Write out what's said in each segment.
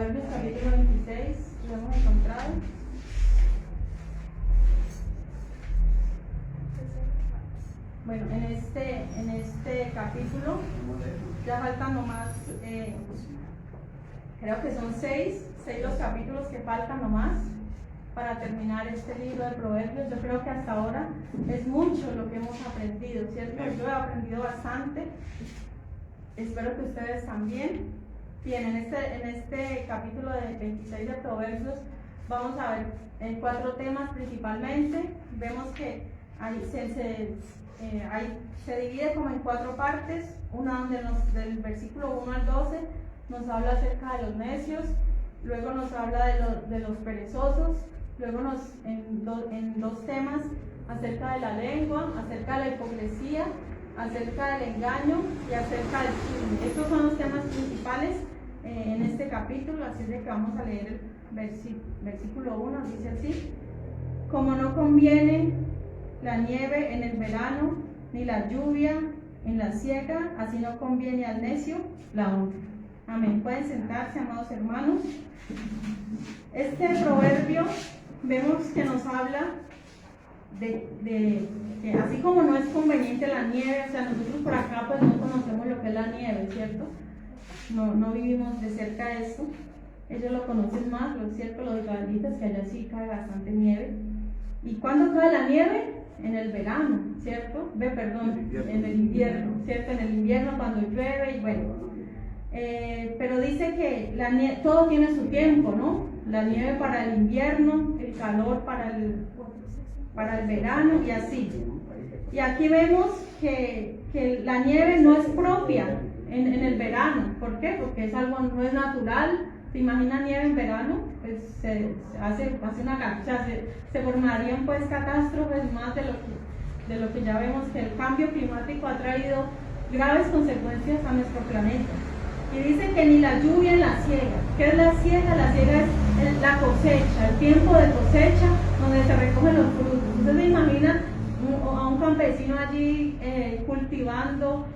Proverbios capítulo 26, lo hemos encontrado. Bueno, en este capítulo ya faltan nomás, creo que son seis los capítulos que faltan nomás para terminar este libro de Proverbios. Yo creo que hasta ahora es mucho lo que hemos aprendido, ¿cierto? Yo he aprendido bastante, espero que ustedes también. Bien, en este capítulo de 26 de Proverbios vamos a ver 4 temas principalmente. Vemos que se divide como en 4 partes. Una donde del versículo 1 al 12 nos habla acerca de los necios, luego nos habla de los perezosos, luego en 2 temas acerca de la lengua, acerca de la hipocresía, acerca del engaño y acerca del chisme. Estos son los temas principales en este capítulo, así es de que vamos a leer el versículo 1, dice así: como no conviene la nieve en el verano, ni la lluvia en la siega, así no conviene al necio la honra. Amén. Pueden sentarse, amados hermanos. Este proverbio vemos que nos habla de que así como no es conveniente la nieve, o sea, nosotros por acá pues no conocemos lo que es la nieve, ¿cierto? No vivimos de cerca esto. Ellos lo conocen más, lo cierto, los israelitas, que allá sí cae bastante nieve. ¿Y cuándo cae la nieve? En el verano, ¿cierto? En el invierno, ¿cierto? En el invierno cuando llueve y bueno. Pero dice que la nieve, todo tiene su tiempo, ¿no? La nieve para el invierno, el calor para el verano y así. Y aquí vemos que la nieve no es propia en el verano. ¿Por qué? Porque es algo, no es natural. ¿Se imagina nieve en verano? Pues se formarían pues catástrofes más de lo que ya vemos, que el cambio climático ha traído graves consecuencias a nuestro planeta. Y dice que ni la lluvia en la siega. ¿Qué es la siega? La siega es la cosecha, el tiempo de cosecha donde se recogen los frutos. Ustedes se imaginan a un campesino allí cultivando,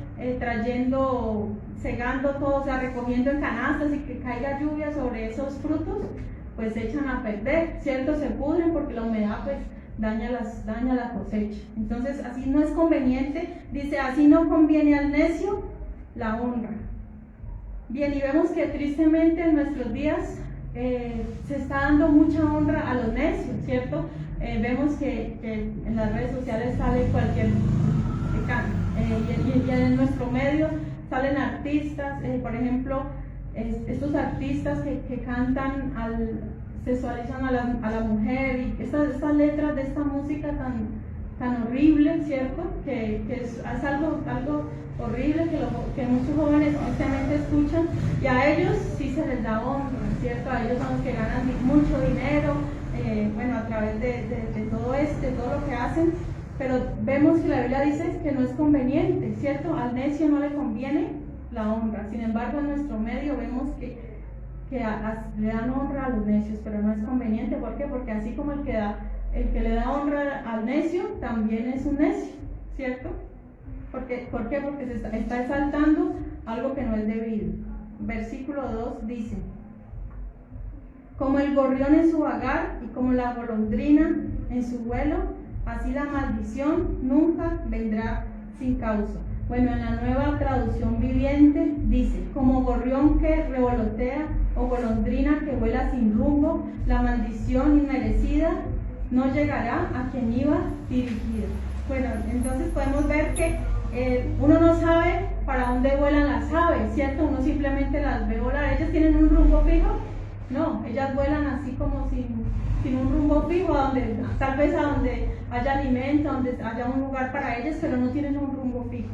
segando todo, o sea, recogiendo en canastas y que caiga lluvia sobre esos frutos, pues se echan a perder, ¿cierto? Se pudren porque la humedad pues daña la cosecha. Entonces así no es conveniente, dice, así no conviene al necio la honra. Bien, y vemos que tristemente en nuestros días se está dando mucha honra a los necios, ¿cierto? Vemos que en las redes sociales sale cualquier y en nuestro medio salen artistas, por ejemplo, estos artistas que cantan, sexualizan a la mujer, y estas letras de esta música tan horrible, ¿cierto? Que es algo horrible que muchos jóvenes tristemente escuchan, y a ellos sí se les da honra, ¿cierto? A ellos son los que ganan mucho dinero, a través de todo lo que hacen. Pero vemos que la Biblia dice que no es conveniente, ¿cierto? Al necio no le conviene la honra. Sin embargo, en nuestro medio vemos que le dan honra a los necios, pero no es conveniente. ¿Por qué? Porque así como el que le da honra al necio, también es un necio, ¿cierto? ¿Por qué? Porque se está exaltando algo que no es debido. Versículo 2 dice: como el gorrión en su vagar y como la golondrina en su vuelo, así la maldición nunca vendrá sin causa. Bueno, en la Nueva Traducción Viviente dice: como gorrión que revolotea o golondrina que vuela sin rumbo, la maldición inmerecida no llegará a quien iba dirigida. Bueno, entonces podemos ver que uno no sabe para dónde vuelan las aves, ¿cierto? Uno simplemente las ve volar. ¿Ellas tienen un rumbo fijo? No, ellas vuelan así como sin un rumbo fijo, tal vez a donde haya alimento, donde haya un lugar para ellas, pero no tienen un rumbo fijo.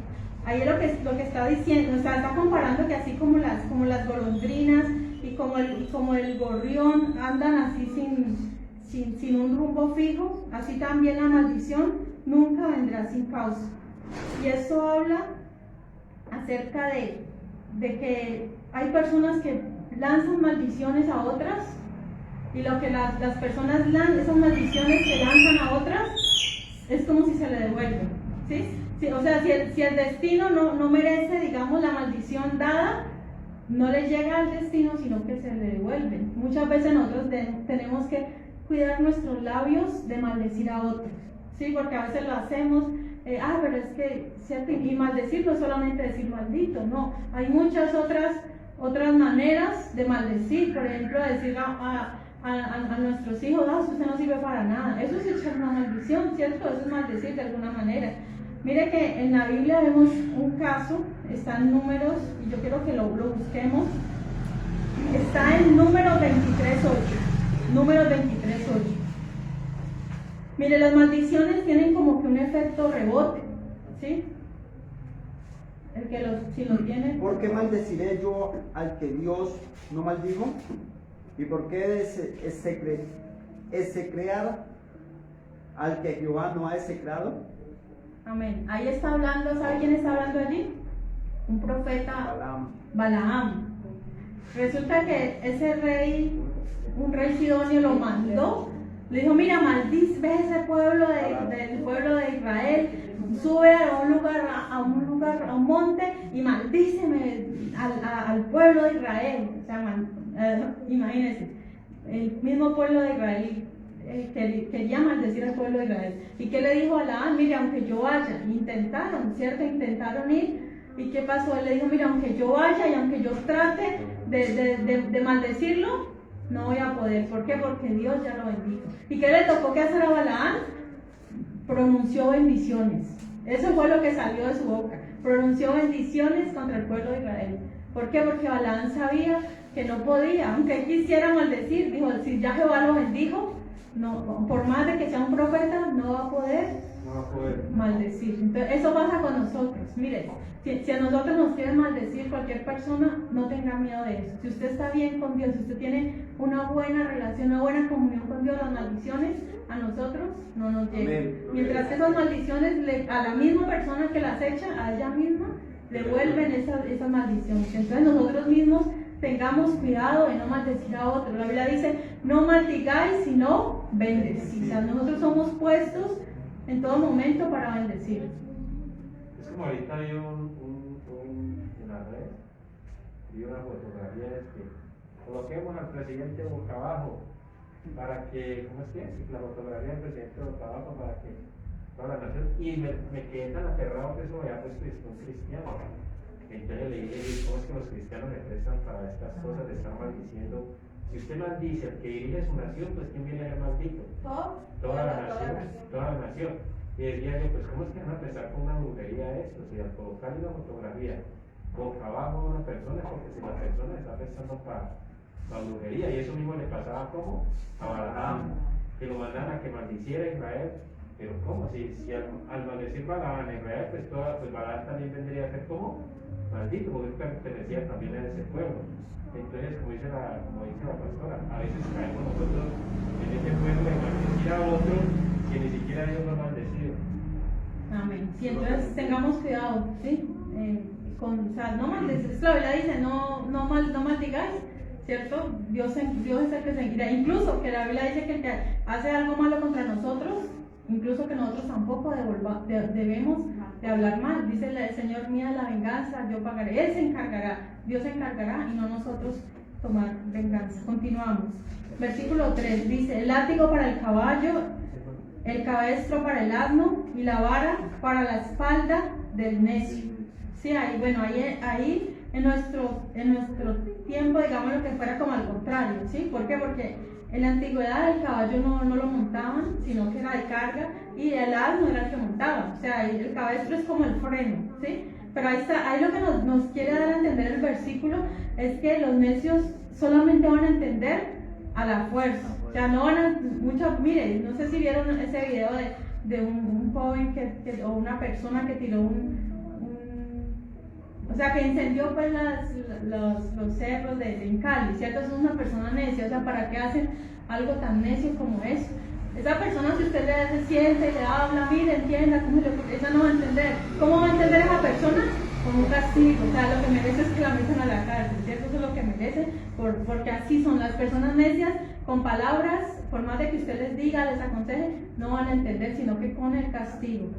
Ahí es lo que está diciendo, o sea, está comparando que así como las golondrinas y como el gorrión andan así sin un rumbo fijo, así también la maldición nunca vendrá sin causa. Y esto habla acerca de que hay personas que lanzan maldiciones a otras, y lo que las personas esas maldiciones que lanzan a otras es como si se le devuelven, ¿sí? O sea, si el destino no merece, digamos, la maldición dada, no le llega al destino, sino que se le devuelve. Muchas veces nosotros tenemos que cuidar nuestros labios de maldecir a otros, ¿sí? Porque a veces lo hacemos, pero es que, ¿cierto? Y maldecir no es solamente decir maldito, no, hay muchas otras maneras de maldecir. Por ejemplo, decir a nuestros hijos, usted no sirve para nada, eso es echar una maldición, ¿cierto? Eso es maldecir de alguna manera. Mire que en la Biblia vemos un caso, está en Números, y yo quiero que lo busquemos, está en Números 23:8, Números 23:8. Mire, las maldiciones tienen como que un efecto rebote, ¿sí? El que si lo tiene. ¿Por qué maldeciré yo al que Dios no maldijo? ¿Y por qué execrar al que Jehová no ha execrado? Amén. Ahí está hablando, ¿sabe quién está hablando allí? Un profeta, Balaam. Resulta que ese rey, un rey sidonio, lo mandó. Le dijo, mira, maldice, ve ese pueblo del pueblo de Israel, sube a un monte y maldíceme al pueblo de Israel. O sea, imagínense, el mismo pueblo de Israel quería maldecir al pueblo de Israel. ¿Y qué le dijo a Balaam? Mira, aunque yo vaya, intentaron ir. ¿Y qué pasó? Él le dijo, mira, aunque yo vaya y aunque yo trate de maldecirlo, no voy a poder. ¿Por qué? Porque Dios ya lo bendijo. ¿Y qué le tocó que hacer a Balaam? Pronunció bendiciones. Eso fue lo que salió de su boca. Pronunció bendiciones contra el pueblo de Israel. ¿Por qué? Porque Balaam sabía que no podía, aunque quisiera maldecir. Dijo, si ya Jehová lo bendijo, no, por más de que sea un profeta, no va a poder maldecir. Entonces, eso pasa con nosotros. Mire, si a nosotros nos quieren maldecir cualquier persona, no tenga miedo de eso. Si usted está bien con Dios, si usted tiene una buena relación, una buena comunión con Dios, las maldiciones a nosotros no nos llegan. Mientras que esas maldiciones a la misma persona que las echa, a ella misma, le vuelven esas maldiciones. Entonces nosotros mismos tengamos cuidado de no maldecir a otros. La Biblia dice, no maldigáis, sino bendecid. O sea, nosotros somos puestos en todo momento para bendecir. Es como ahorita hay en la red, vi una fotografía de que coloquemos al presidente boca abajo para que, ¿cómo es que es? La fotografía del presidente boca abajo para que toda la nación, y me quedé tan aterrado que eso me había puesto un cristiano. Entonces le dije, ¿cómo es que los cristianos me prestan para estas cosas? De estar maldiciendo. Si usted maldice al que dirige su nación, pues ¿quién viene a ser maldito? Toda la nación. Y decía yo, pues ¿cómo es que van a empezar con una brujería esto? Si al colocarle una fotografía boca abajo a una persona, porque si la persona está pensando para brujería, y eso mismo le pasaba como a Balaam, que lo mandaban a que maldiciera a Israel. Pero ¿cómo? Si al maldecir Balaam a Israel, pues Balaam también vendría a ser como maldito, porque pertenecía también a ese pueblo. Entonces, como dice la pastora, a veces caemos nosotros en ese pueblo de maldecir a otro que ni siquiera Dios nos ha maldecido. Amén. Sí, entonces tengamos cuidado, ¿sí? O sea, no maldecir. La Biblia dice, no maldigáis, ¿cierto? Dios es el que se engira. Incluso que la Biblia dice que el que hace algo malo contra nosotros, incluso que nosotros tampoco debemos de hablar mal. Dice el Señor, mía la venganza, yo pagaré. Él se encargará, Dios se encargará y no nosotros tomar venganza. Continuamos. Versículo 3 dice, el látigo para el caballo, el cabestro para el asno y la vara para la espalda del necio. Sí, ahí en nuestro tiempo, digamos lo que fuera como al contrario, ¿sí? ¿Por qué? Porque en la antigüedad el caballo no lo montaban, sino que era de carga, y el asno era el que montaba. O sea, el cabestro es como el freno, ¿sí? Pero ahí lo que nos quiere dar a entender el versículo es que los necios solamente van a entender a la fuerza. O sea, no van a, miren, no sé si vieron ese video de un joven o una persona que tiró o sea, que incendió pues los cerros en Cali, ¿cierto? Es una persona necia. O sea, ¿para qué hacen algo tan necio como eso? Esa persona, si usted se siente y le habla, mire, entienda, esa no va a entender. ¿Cómo va a entender esa persona? Con un castigo. O sea, lo que merece es que la metan a la cárcel, ¿cierto? Eso es lo que merece, porque así son las personas necias, con palabras, por más de que usted les diga, les aconseje, no van a entender, sino que con el castigo.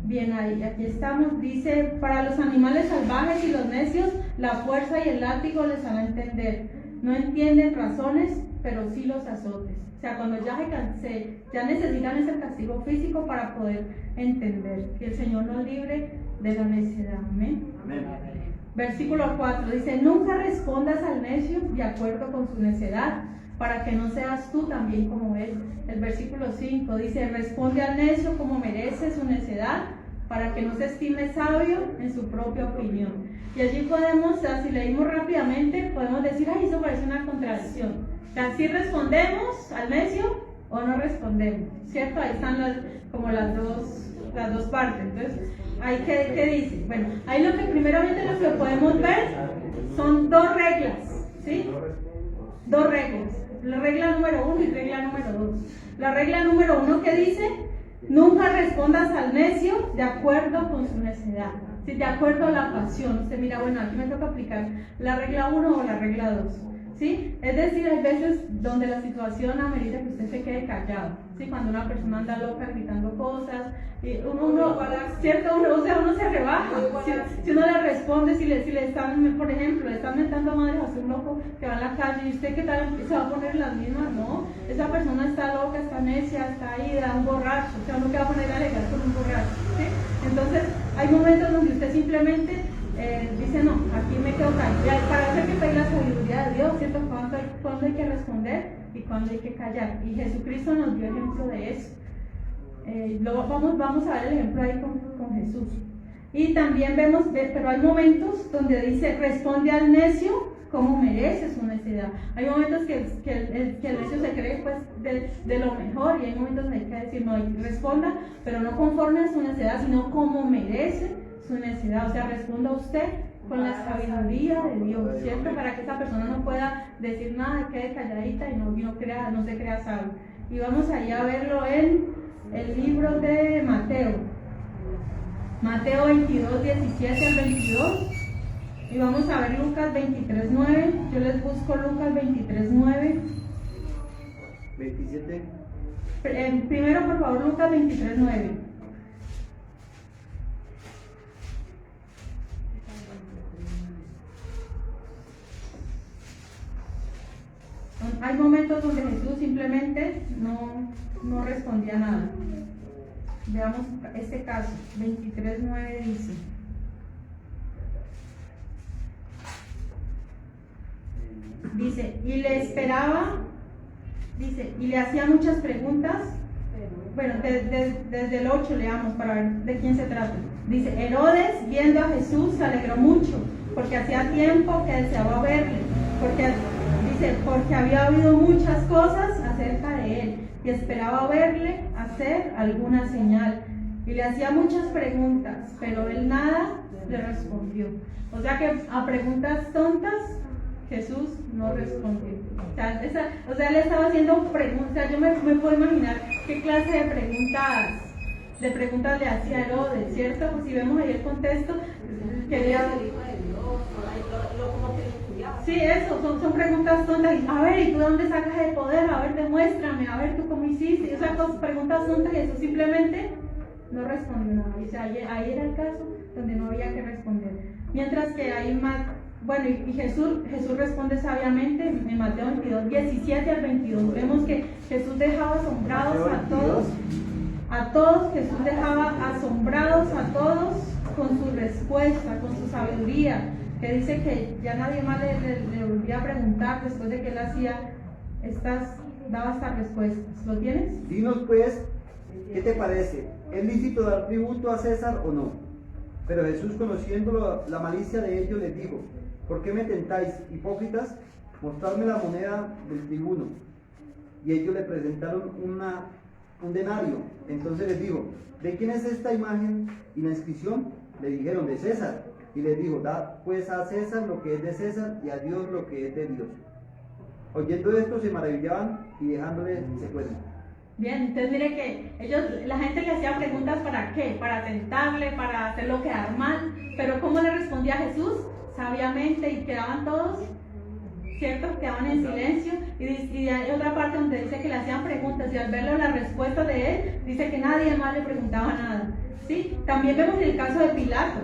Bien, ahí, aquí estamos. Dice, para los animales salvajes y los necios, la fuerza y el látigo les hará entender. No entienden razones, pero sí los azotes. O sea, cuando ya necesitan ese castigo físico para poder entender. Que el Señor nos libre de la necedad. Amén. Amén. Versículo 4 dice, nunca respondas al necio de acuerdo con su necedad, para que no seas tú también como él. El versículo 5 dice, responde al necio como merece su necedad, para que no se estime sabio en su propia opinión. Y allí podemos, o sea, si leímos rápidamente, podemos decir, ay, eso parece una contradicción. O sea, si respondemos al necio o no respondemos, ¿cierto? Ahí están como las dos partes. Entonces, ahí ¿qué dice? Bueno, ahí primeramente lo que podemos ver son dos reglas, ¿sí? Dos reglas. La regla número 1 y regla número 2. La regla número 1 que dice, nunca respondas al necio de acuerdo con su necedad, ¿sí? De acuerdo a la pasión. Usted mira, bueno, aquí me toca aplicar la regla 1 o la regla 2, ¿sí? Es decir, hay veces donde la situación amerita que usted se quede callado, ¿sí? Cuando una persona anda loca gritando cosas, y ¿cierto? Uno se rebaja. Si uno le responde, si le están, por ejemplo, le están mentando madres a un loco que va en la calle, y usted, ¿qué tal? Se va a poner las mismas, ¿no? Esa persona está loca, está necia, está ida, un borracho, o sea, uno que va a poner a alegar con un borracho, ¿sí? Entonces, hay momentos donde usted simplemente dice, no, aquí me quedo callado. Para hacer que pedir la sabiduría de Dios, ¿cierto? Cuándo hay que responder y cuándo hay que callar. Y Jesucristo nos dio ejemplo de eso. Luego vamos a ver el ejemplo ahí con Jesús. Y también vemos, pero hay momentos donde dice, responde al necio como merece su necedad. Hay momentos que el necio se cree pues de lo mejor, y hay momentos donde hay que decir, no, responda, pero no conforme a su necedad, sino como merece su necedad. O sea, responda usted con la sabiduría de Dios, ¿cierto? Para que esa persona no pueda decir nada, quede calladita y no se crea sabio. Y vamos allá a verlo en el libro de Mateo. Mateo 22, 17 al 22. Y vamos a ver Lucas 23, 9. Yo les busco Lucas 23, 9. 27. Primero, por favor, Lucas 23, 9. Hay momentos donde Jesús simplemente no respondía nada. Veamos este caso. 23:9 dice. Dice, y le esperaba, dice, y le hacía muchas preguntas. Bueno, desde el 8 leamos para ver de quién se trata. Dice, Herodes, viendo a Jesús, se alegró mucho, porque hacía tiempo que deseaba verle, porque había oído muchas cosas acerca de él, y esperaba verle hacer alguna señal. Y le hacía muchas preguntas, pero él nada le respondió. O sea que a preguntas tontas, Jesús no respondió. O sea, él estaba haciendo preguntas. Yo me puedo imaginar qué clase de preguntas le hacía Herodes, ¿cierto? Pues si vemos ahí el contexto, quería... Sí, eso, son preguntas tontas. A ver, ¿y tú dónde sacas el poder? A ver, demuéstrame, a ver, ¿tú cómo hiciste? O sea, preguntas tontas, y Jesús simplemente no respondió nada. O sea, ahí era el caso donde no había que responder. Mientras que hay más... Bueno, y Jesús responde sabiamente en Mateo 22, 17 al 22. Vemos que Jesús dejaba asombrados a todos, Jesús dejaba asombrados a todos con su respuesta, con su sabiduría, que dice que ya nadie más le volvía a preguntar después de que él daba estas respuestas. ¿Lo tienes? Dinos pues, ¿qué te parece? ¿Es lícito dar tributo a César o no? Pero Jesús, conociendo la malicia de ellos, les dijo, ¿por qué me tentáis, hipócritas? Mostradme la moneda del tribuno. Y ellos le presentaron un denario. Entonces les dijo, ¿de quién es esta imagen y la inscripción? Le dijeron, de César. Y les dijo, da pues a César lo que es de César y a Dios lo que es de Dios. Oyendo esto se maravillaban y dejándole se fueron. Bien, entonces mire que la gente le hacía preguntas ¿para qué? Para tentarle, para hacerlo quedar mal. Pero ¿cómo le respondía Jesús? Sabiamente, y quedaban todos ¿cierto? Quedaban en silencio y hay otra parte donde dice que le hacían preguntas y al verlo la respuesta de él, dice que nadie más le preguntaba nada, ¿sí? También vemos el caso de Pilato.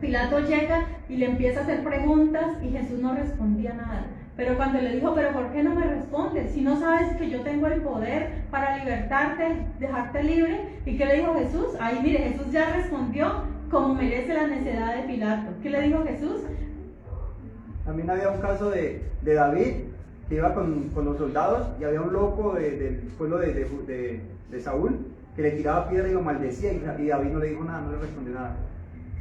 Pilato llega y le empieza a hacer preguntas y Jesús no respondía nada. Pero cuando le dijo, pero ¿por qué no me respondes? Si no sabes que yo tengo el poder para libertarte, dejarte libre. ¿Y qué le dijo Jesús? Ahí mire, Jesús ya respondió como merece la necedad de Pilato. ¿Qué le dijo Jesús? También había un caso de David, que iba con los soldados y había un loco del pueblo de Saúl que le tiraba piedra y lo maldecía y David no le dijo nada, no le respondió nada.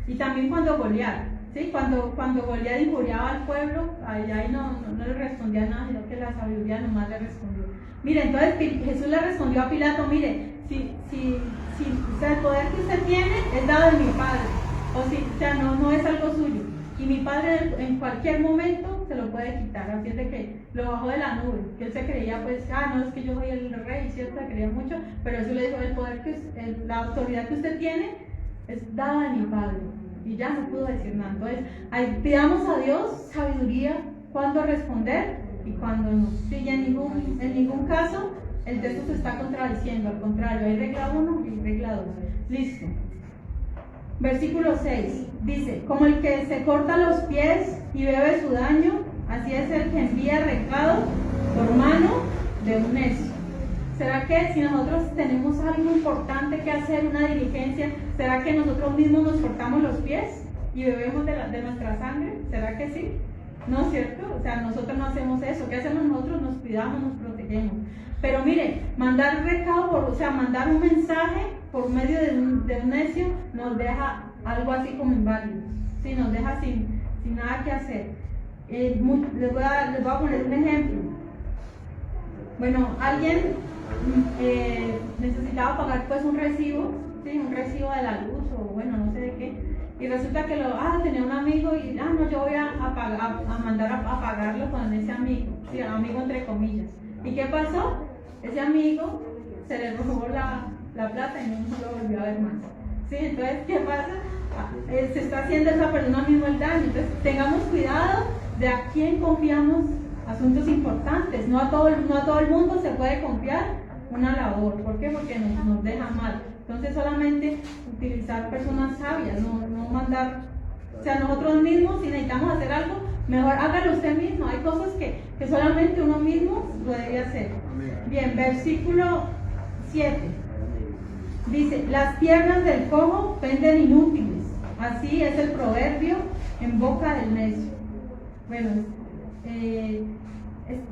Y también cuando Goliat, ¿sí? Cuando Goliat injuriaba al pueblo, ahí no le respondía nada, sino que la sabiduría nomás le respondió. Mire, entonces Jesús le respondió a Pilato, mire, o sea, el poder que usted tiene es dado de mi Padre, o sea, no es algo suyo. Y mi Padre en cualquier momento se lo puede quitar, así es de que lo bajó de la nube, que él se creía pues, no, es que yo soy el rey, cierto, se creía mucho, pero eso le dijo, el poder la autoridad que usted tiene es dada de mi Padre, y ya no pudo decir nada. Entonces, pidamos a Dios sabiduría cuando responder y cuando no. Sí, y en ningún caso el texto se está contradiciendo, al contrario, hay regla 1 y regla 2. Listo. Versículo 6 dice, como el que se corta los pies y bebe su daño, así es el que envía recado por mano de un necio. ¿Será que si nosotros tenemos algo importante que hacer, una diligencia, será que nosotros mismos nos cortamos los pies y bebemos de nuestra sangre? ¿Será que sí? ¿No es cierto? O sea, nosotros no hacemos eso. ¿Qué hacemos nosotros? Nos cuidamos, nos protegemos. Pero mire, mandar recado, mandar un mensaje por medio de un necio nos deja algo así como inválido, ¿sí? Nos deja sin nada que hacer. Les voy a poner un ejemplo. Bueno, alguien necesitaba pagar pues un recibo, ¿sí? Un recibo de la luz o bueno, no sé de qué, y resulta que tenía un amigo y no, yo voy a mandar a pagarlo con ese amigo, ¿sí? Amigo entre comillas. ¿Y qué pasó? Ese amigo se le robó la plata y no lo volvió a ver más, ¿sí? Entonces, ¿qué pasa? Se está haciendo esa persona mismo el daño. Entonces, tengamos cuidado de a quién confiamos asuntos importantes. No a todo el mundo se puede confiar una labor. ¿Por qué? Porque nos deja mal. Entonces, solamente utilizar personas sabias, no mandar. O sea, nosotros mismos, si necesitamos hacer algo, mejor hágalo usted mismo. Hay cosas que solamente uno mismo lo debe hacer. Bien, versículo 7. Dice, las piernas del cojo penden inútiles. Así es el proverbio en boca del necio. Bueno,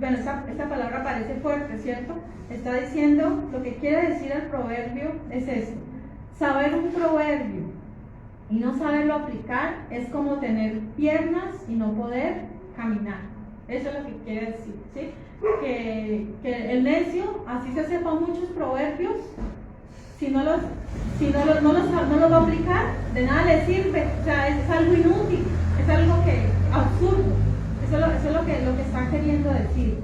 esta palabra parece fuerte, ¿cierto? Está diciendo, lo que quiere decir el proverbio es esto. Saber un proverbio y no saberlo aplicar es como tener piernas y no poder caminar. Eso es lo que quiere decir, ¿sí? Que el necio, así se sepa muchos proverbios, si no los va a aplicar, de nada le sirve. O sea, es algo inútil, es algo absurdo. Eso es lo que está queriendo decir.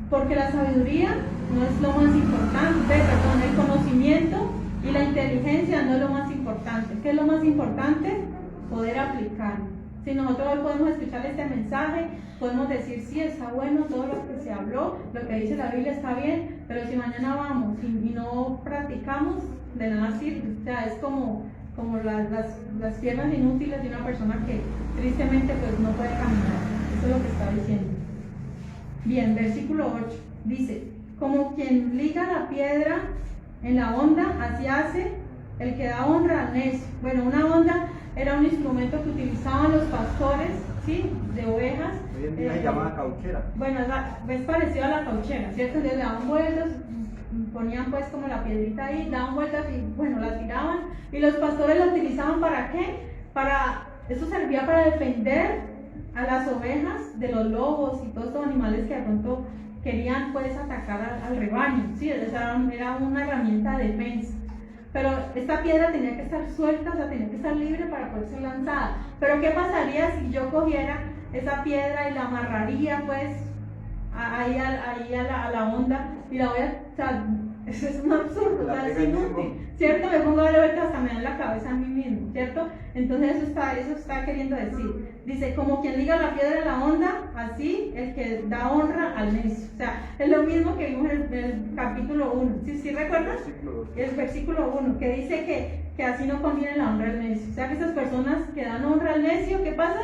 Porque la sabiduría no es lo más importante, el conocimiento y la inteligencia no es lo más importante. ¿Qué es lo más importante? Poder aplicarlo. Si nosotros hoy podemos escuchar este mensaje, podemos decir, sí, está bueno todo lo que se habló, lo que dice la Biblia está bien, pero si mañana vamos y no practicamos, de nada sirve. O sea, es como las piernas inútiles de una persona que tristemente pues no puede caminar. Eso es lo que está diciendo. Bien, versículo 8 dice, como quien liga la piedra en la honda, así hace el que da honra al necio. Bueno, una honda era un instrumento que utilizaban los pastores, ¿sí? De ovejas. Hoy en día se llama cauchera. Bueno, es parecido a la cauchera, ¿cierto? Le daban vueltas, ponían pues como la piedrita ahí, daban vueltas y bueno, la tiraban. Y los pastores la utilizaban ¿para qué? Eso servía para defender a las ovejas de los lobos y todos estos animales que de pronto querían pues atacar al rebaño, ¿sí? Era una herramienta de defensa. Pero esta piedra tenía que estar suelta, o sea, tenía que estar libre para poder ser lanzada. Pero ¿qué pasaría si yo cogiera esa piedra y la amarraría pues ahí a la onda y la voy a, o sea, Eso es un absurdo, o La sea, es pega el inútil, mismo. ¿cierto? Me pongo a ver ahorita hasta me da en la cabeza a mí mismo, ¿cierto? Entonces eso está queriendo decir. Dice, como quien liga la piedra en la onda, así el que da honra al necio. O sea, es lo mismo que vimos en el capítulo 1. ¿Sí recuerdas? El versículo 1, que dice que así no conviene la honra al necio. O sea, que esas personas que dan honra al necio, ¿qué pasa?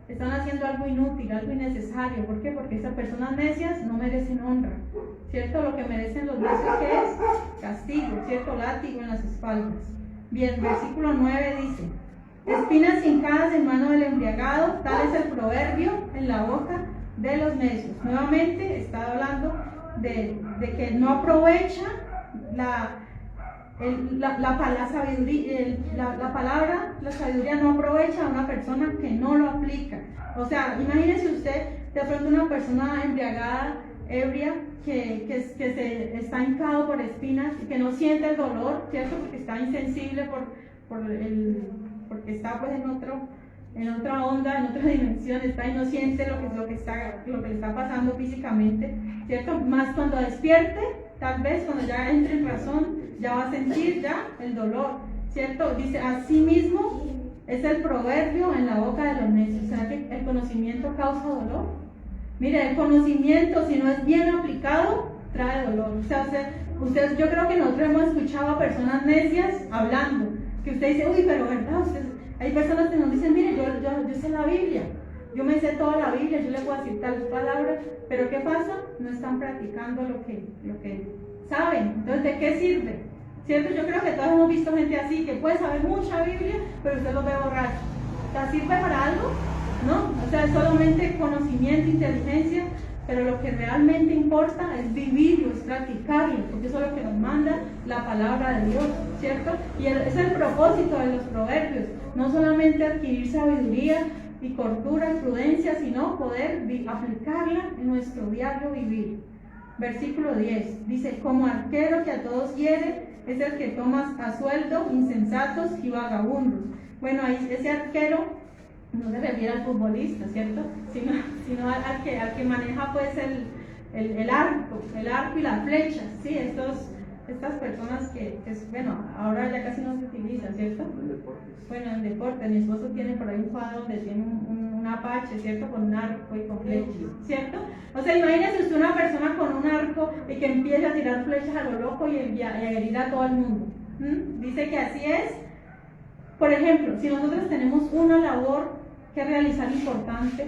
Están haciendo algo inútil, algo innecesario. ¿Por qué? Porque esas personas necias no merecen honra, ¿cierto? Lo que merecen los necios, ¿qué es? Castigo, ¿cierto? Látigo en las espaldas. Bien, versículo 9 dice, espinas hincadas en mano del embriagado, tal es el proverbio en la boca de los necios. Nuevamente está hablando de que no aprovecha la sabiduría no aprovecha a una persona que no lo aplica. O sea, imagínese usted de pronto una persona embriagada, ebria, que se está hincado por espinas y que no siente el dolor, ¿cierto? Porque está insensible porque está pues en otra onda, en otra dimensión, está y no siente lo que le está pasando físicamente, ¿cierto? Más cuando despierte, tal vez cuando ya entre en razón, ya va a sentir ya el dolor, ¿cierto? Dice, así mismo es el proverbio en la boca de los necios. ¿Será que el conocimiento causa dolor? Mire, el conocimiento, si no es bien aplicado, trae dolor. O sea, yo creo que nosotros hemos escuchado a personas necias hablando, que usted dice, uy, pero verdad, hay personas que nos dicen, mire, yo sé la Biblia, yo me sé toda la Biblia, yo le puedo decir tales palabras, pero ¿qué pasa? No están practicando lo que saben. Entonces, ¿de qué sirve? ¿Cierto? Yo creo que todos hemos visto gente así, que puede saber mucha Biblia, pero usted lo ve borracho. O sea, ¿sirve para algo? No, o sea, es solamente conocimiento, inteligencia, pero lo que realmente importa es vivirlo, es practicarlo, porque eso es lo que nos manda la palabra de Dios, ¿cierto? Y es el propósito de los proverbios, no solamente adquirir sabiduría y cordura y prudencia, sino poder aplicarla en nuestro diario vivir. Versículo 10, dice, como arquero que a todos hiere, es el que toma a sueldo insensatos y vagabundos. Bueno, ahí ese arquero no se refiere al futbolista, ¿cierto? Sino al que maneja pues el arco y las flechas, ¿sí? Estas personas que bueno, ahora ya casi no se utilizan, ¿cierto? Bueno, en deporte, mi esposo tiene por ahí un cuadro donde tiene un apache, ¿cierto? Con un arco y con flechas, ¿cierto? O sea, imagínese usted una persona con un arco y que empiece a tirar flechas a lo loco y a herir a todo el mundo. Dice que así es. Por ejemplo, si nosotros tenemos una labor que realizar importante,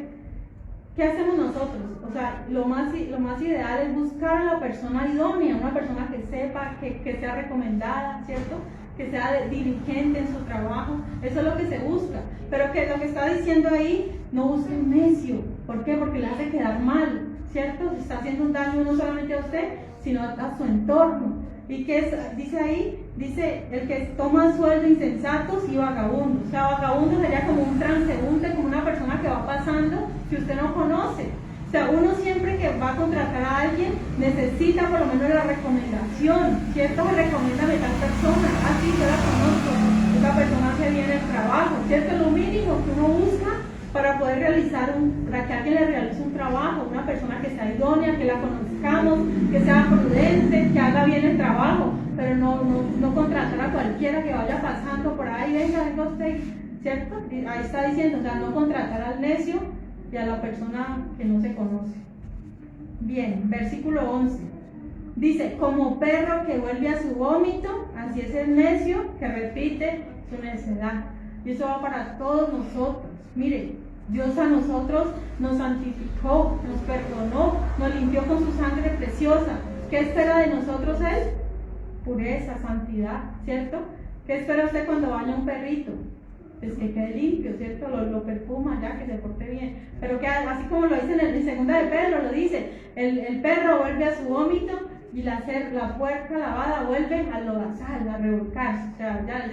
¿qué hacemos nosotros? O sea, lo más ideal es buscar a la persona idónea, una persona que sepa, que sea recomendada, ¿cierto? Que sea dirigente en su trabajo, eso es lo que se busca. Pero que lo que está diciendo ahí, no busque un necio. ¿Por qué? Porque le hace quedar mal, ¿cierto? Se está haciendo un daño no solamente a usted, sino a su entorno. ¿Y qué es? Dice ahí, dice el que toma sueldo insensatos y vagabundos. O sea, vagabundo sería como un transeúnte, como una persona que va pasando que usted no conoce. O sea, uno siempre que va a contratar a alguien necesita por lo menos la recomendación, ¿cierto? Me recomienda a tal persona, así yo la conozco, esa persona hace bien el trabajo, ¿cierto? Es lo mínimo que uno busca para poder para que alguien le realice un trabajo, una persona que sea idónea, que la conozcamos, que sea prudente, que haga bien el trabajo, pero no contratar a cualquiera que vaya pasando por ahí, venga usted, ¿cierto? Ahí está diciendo, o sea, no contratar al necio y a la persona que no se conoce. Bien, versículo 11. Dice, como perro que vuelve a su vómito, así es el necio que repite su necedad. Y eso va para todos nosotros. Mire, Dios a nosotros nos santificó, nos perdonó, nos limpió con su sangre preciosa. ¿Qué espera de nosotros Él? Pureza, santidad, ¿cierto? ¿Qué espera usted cuando baña un perrito? Pues que quede limpio, ¿cierto? Lo perfuma ya, que se porte bien. Pero que así como lo dice en segunda de Pedro, lo dice, el perro vuelve a su vómito y la puerca lavada vuelve al lodazal, a revolcarse. O sea, ya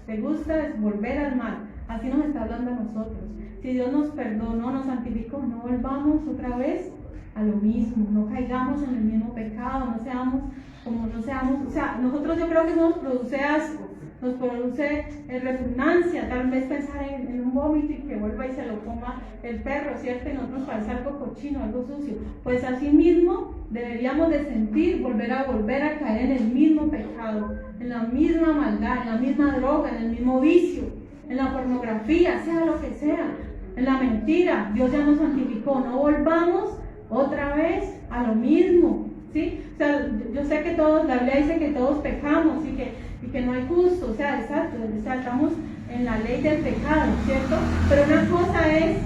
le gusta volver al mal. Así nos está hablando a nosotros. Si Dios nos perdonó, nos santificó, no volvamos otra vez a lo mismo, no caigamos en el mismo pecado, no seamos, o sea, nosotros yo creo que eso nos produce asco. nos produce repugnancia, tal vez pensar en un vómito y que vuelva y se lo coma el perro, ¿cierto? Y nosotros parece algo cochino, algo sucio. Pues así mismo deberíamos de sentir, volver a caer en el mismo pecado, en la misma maldad, en la misma droga, en el mismo vicio, en la pornografía, sea lo que sea, en la mentira. Dios ya nos santificó, no volvamos otra vez a lo mismo, ¿sí? O sea, yo sé que todos, la Biblia dice que todos pecamos y que no hay justo, o sea, exacto, estamos en la ley del pecado, ¿cierto? Pero una cosa es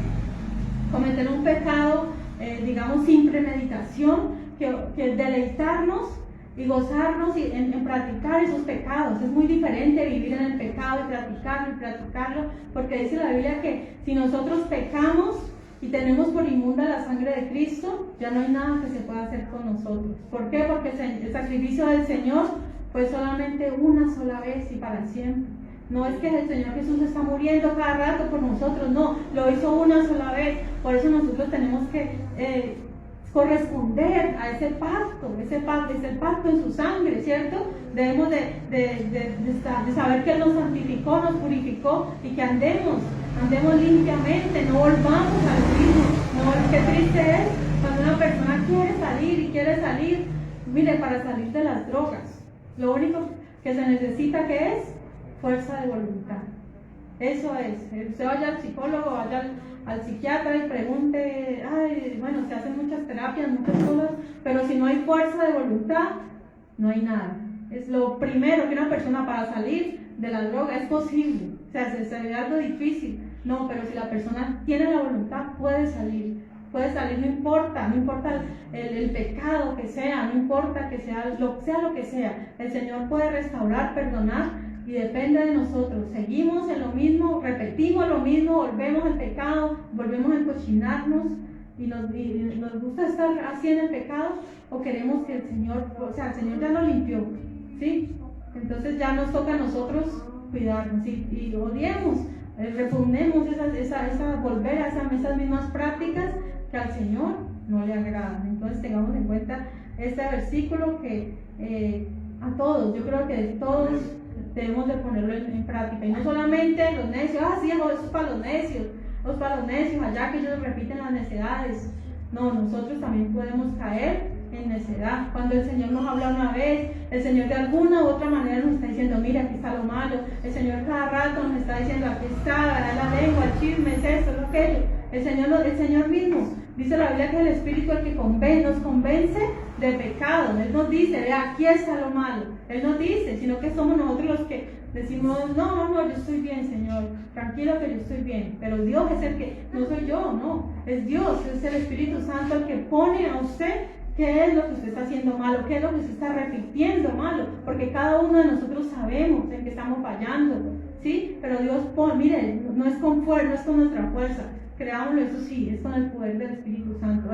cometer un pecado, digamos, sin premeditación, que deleitarnos y gozarnos en practicar esos pecados. Es muy diferente vivir en el pecado y practicarlo, porque dice la Biblia que si nosotros pecamos y tenemos por inmunda la sangre de Cristo, ya no hay nada que se pueda hacer con nosotros. ¿Por qué? Porque el sacrificio del Señor fue solamente una sola vez y para siempre. No es que el Señor Jesús está muriendo cada rato por nosotros, no, lo hizo una sola vez. Por eso nosotros tenemos que corresponder a ese pacto es el pacto en su sangre, ¿cierto? Debemos de saber que Él nos santificó, nos purificó y que andemos limpiamente, no volvamos al mismo. No, qué triste es cuando una persona quiere salir, mire, para salir de las drogas. Lo único que se necesita que es fuerza de voluntad. Eso es. Usted vaya al psicólogo, vaya al psiquiatra y pregunte, bueno, se hacen muchas terapias, muchas cosas, pero si no hay fuerza de voluntad, no hay nada. Es lo primero que una persona para salir de la droga es posible. O sea, se ve algo difícil. No, pero si la persona tiene la voluntad, puede salir, no importa el pecado que sea, no importa que sea lo que sea, el Señor puede restaurar, perdonar, y depende de nosotros. Seguimos en lo mismo, repetimos lo mismo, volvemos al pecado, volvemos a encochinarnos y nos gusta estar así en el pecado, o queremos que el Señor ya nos limpió, ¿sí? Entonces ya nos toca a nosotros cuidarnos y odiemos, repugnemos volver a esas mismas prácticas que al Señor no le agradan. Entonces tengamos en cuenta este versículo que a todos, yo creo que todos debemos de ponerlo en práctica, y no solamente los necios, sí, eso es para los necios, allá que ellos repiten las necedades. No, nosotros también podemos caer en necedad. Cuando el Señor nos habla una vez, el Señor de alguna u otra manera nos está diciendo, mira, aquí está lo malo. El Señor cada rato nos está diciendo, aquí está, la lengua, el chisme, es esto, es aquello. El Señor mismo, dice la Biblia que el Espíritu el que nos convence de pecado. Él nos dice, vea, aquí está lo malo. Él nos dice, sino que somos nosotros los que decimos, no, yo estoy bien, Señor, tranquilo que yo estoy bien. Pero Dios es el que, no soy yo, no, es Dios, es el Espíritu Santo el que pone a usted qué es lo que usted está haciendo malo, qué es lo que usted está repitiendo malo, porque cada uno de nosotros sabemos en qué estamos fallando, ¿sí? Pero Dios pone, mire, no es con nuestra fuerza, creámoslo, eso sí, es con el poder del Espíritu Santo.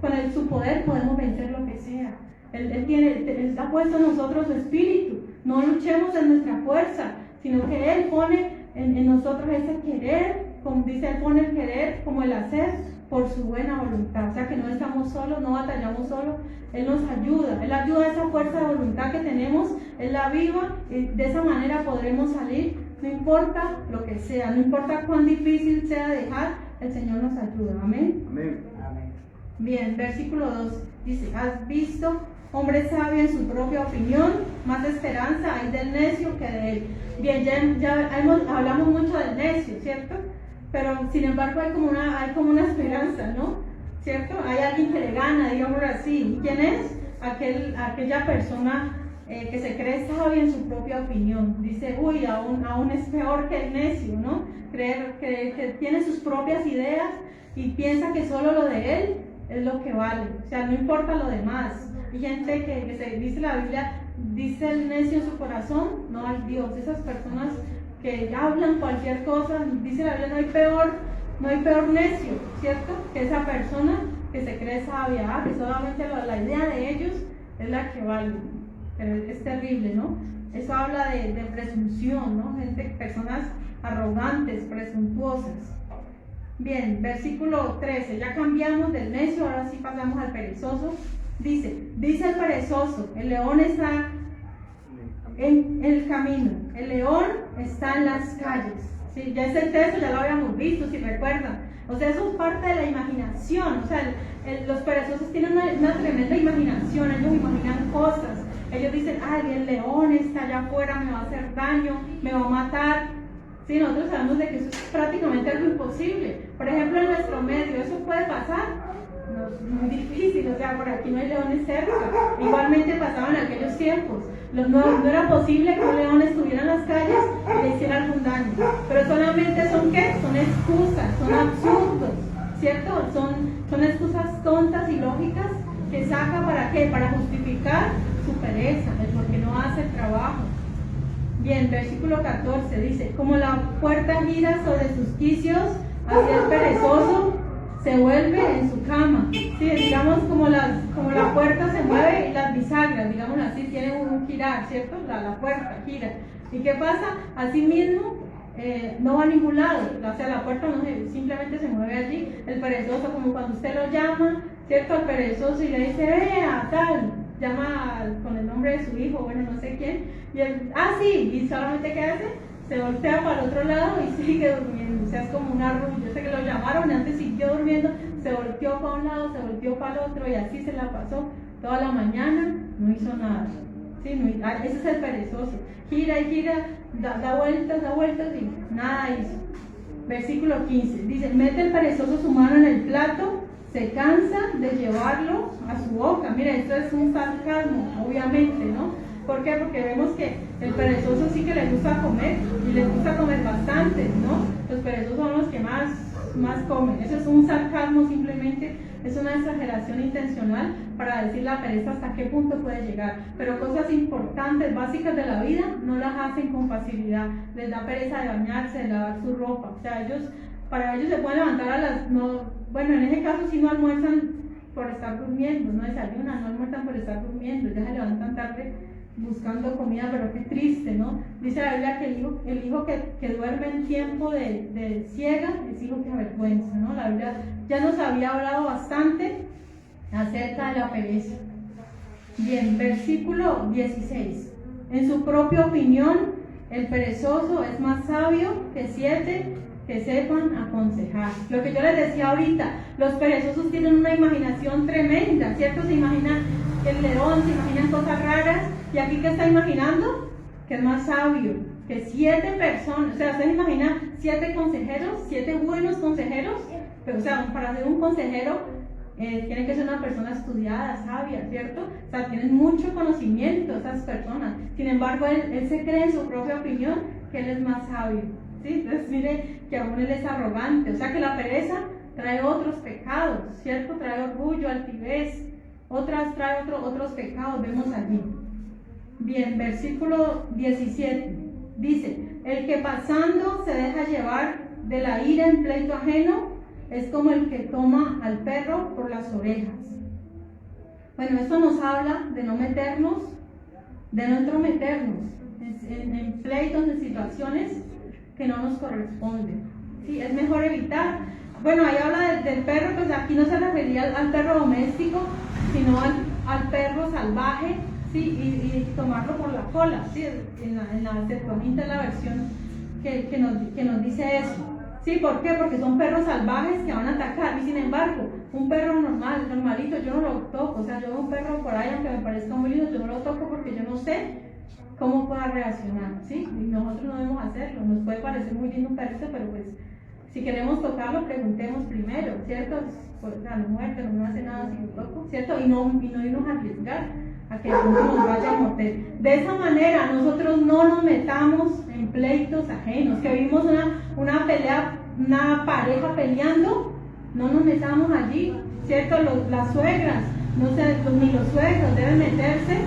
Con su poder podemos vencer lo que sea. Él ha puesto en nosotros su espíritu. No luchemos en nuestra fuerza, sino que Él pone en nosotros ese querer, como dice, Él pone el querer como el hacer por su buena voluntad. O sea que no estamos solos, no batallamos solos. Él nos ayuda, Él ayuda a esa fuerza de voluntad que tenemos, Él la aviva, y de esa manera podremos salir, no importa lo que sea, no importa cuán difícil sea dejar, el Señor nos ayuda. Amén. Amén. Bien, versículo 2 dice, ¿has visto hombre sabio en su propia opinión? Más esperanza hay del necio que de él. Bien, ya hablamos mucho del necio, ¿cierto? Pero sin embargo hay como una esperanza, ¿no? ¿Cierto? Hay alguien que le gana, digámoslo así. ¿Y quién es? Aquella persona que se cree sabia en su propia opinión. Dice, uy, aún es peor que el necio, ¿no? Que tiene sus propias ideas y piensa que solo lo de él es lo que vale, o sea, no importa lo demás. Hay gente que dice la Biblia, dice el necio en su corazón, no hay Dios. Esas personas que hablan cualquier cosa, dice la Biblia, no hay peor necio, ¿cierto? Que esa persona que se cree sabia, que solamente la idea de ellos es la que vale. Pero es terrible, ¿no? Eso habla de presunción, ¿no? Personas arrogantes, presuntuosas. Bien, versículo 13, ya cambiamos del necio, ahora sí pasamos al perezoso. Dice el perezoso, el león está en el camino, el león está en las calles. ¿Sí? Ya ese texto ya lo habíamos visto, si recuerdan. O sea, eso es parte de la imaginación. O sea, los perezosos tienen una tremenda imaginación, ellos imaginan cosas. Ellos dicen, ay, el león está allá afuera, me va a hacer daño, me va a matar. Sí, nosotros sabemos de que eso es prácticamente algo imposible. Por ejemplo, en nuestro medio, ¿eso puede pasar? No, es muy difícil, o sea, por aquí no hay leones cerca. Igualmente pasaban en aquellos tiempos. No era posible que un león estuviera en las calles y le hiciera algún daño. Pero solamente son ¿qué? Son excusas, son absurdos, ¿cierto? Son excusas tontas y lógicas que saca ¿para qué? Para justificar su pereza, el por qué no hace el trabajo. Bien, versículo 14 dice, como la puerta gira sobre sus quicios, así el perezoso se vuelve en su cama. Sí, digamos como la puerta se mueve y las bisagras, digamos así, tienen un girar, ¿cierto? La puerta gira. ¿Y qué pasa? Así mismo no va a ningún lado, o sea, la puerta simplemente se mueve allí. El perezoso, como cuando usted lo llama, ¿cierto? Al perezoso y le dice, vea, tal, llama con el nombre de su hijo, bueno, no sé quién, y él, sí, y solamente ¿qué hace? Se voltea para el otro lado y sigue durmiendo. O sea, es como una arrulla. Yo sé que lo llamaron y antes siguió durmiendo, se volteó para un lado, se volteó para el otro y así se la pasó toda la mañana, no hizo nada. ¿Sí? Ese es el perezoso. Gira y gira, da vueltas y nada hizo. Versículo 15 dice: mete el perezoso su mano en el plato, se cansa de llevarlo a su boca. Mira, esto es un sarcasmo, obviamente, ¿no? ¿Por qué? Porque vemos que el perezoso sí que le gusta comer y les gusta comer bastante, ¿no? Los perezosos son los que más comen. Eso es un sarcasmo, simplemente es una exageración intencional para decir la pereza hasta qué punto puede llegar. Pero cosas importantes, básicas de la vida, no las hacen con facilidad. Les da pereza de bañarse, de lavar su ropa. O sea, para ellos se pueden levantar bueno, en ese caso sí no almuerzan por estar durmiendo, no desayunan, no almuerzan por estar durmiendo, ya se levantan tarde buscando comida, pero qué triste, ¿no? Dice la Biblia que el hijo que duerme en tiempo de siega es hijo que avergüenza, ¿no? La Biblia ya nos había hablado bastante acerca de la pereza. Bien, versículo 16. En su propia opinión, el perezoso es más sabio que 7 que sepan aconsejar. Lo que yo les decía ahorita, los perezosos tienen una imaginación tremenda, ¿cierto? Se imaginan el león, se imaginan cosas raras. ¿Y aquí qué está imaginando? Que es más sabio, que 7 personas, o sea, ¿ustedes imaginan 7 consejeros, 7 buenos consejeros? Pero, o sea, para ser un consejero tiene que ser una persona estudiada, sabia, ¿cierto? O sea, tienen mucho conocimiento esas personas. Sin embargo, él se cree en su propia opinión que él es más sabio, ¿sí? Entonces, mire que aún él es arrogante. O sea, que la pereza trae otros pecados, ¿cierto? Trae orgullo, altivez, trae otros pecados, vemos allí. Bien, versículo 17 dice: el que pasando se deja llevar de la ira en pleito ajeno es como el que toma al perro por las orejas. Bueno, esto nos habla de no meternos, de no entrometernos en pleitos, en situaciones que no nos corresponden. ¿Sí? Es mejor evitar. Bueno, ahí habla del perro, pues aquí no se refería al perro doméstico, sino al perro salvaje. Sí, y tomarlo por la cola, ¿sí? En la Septuaginta es la versión que nos dice eso. ¿Sí? ¿Por qué? Porque son perros salvajes que van a atacar. Y sin embargo, un perro normalito, yo no lo toco. O sea, yo veo un perro por ahí, aunque me parezca muy lindo, yo no lo toco porque yo no sé cómo pueda reaccionar, ¿sí? Y nosotros no debemos hacerlo. Nos puede parecer muy lindo un perrito, pero pues si queremos tocarlo, preguntemos primero, ¿cierto? Pues, o sea, no muerde, no hace nada si lo toco, ¿cierto? Y no irnos a arriesgar a que el mundo nos vaya a morder. De esa manera nosotros no nos metamos en pleitos ajenos, que vimos una pelea, una pareja peleando, no nos metamos allí, ¿cierto? Las suegras, ni los suegros deben meterse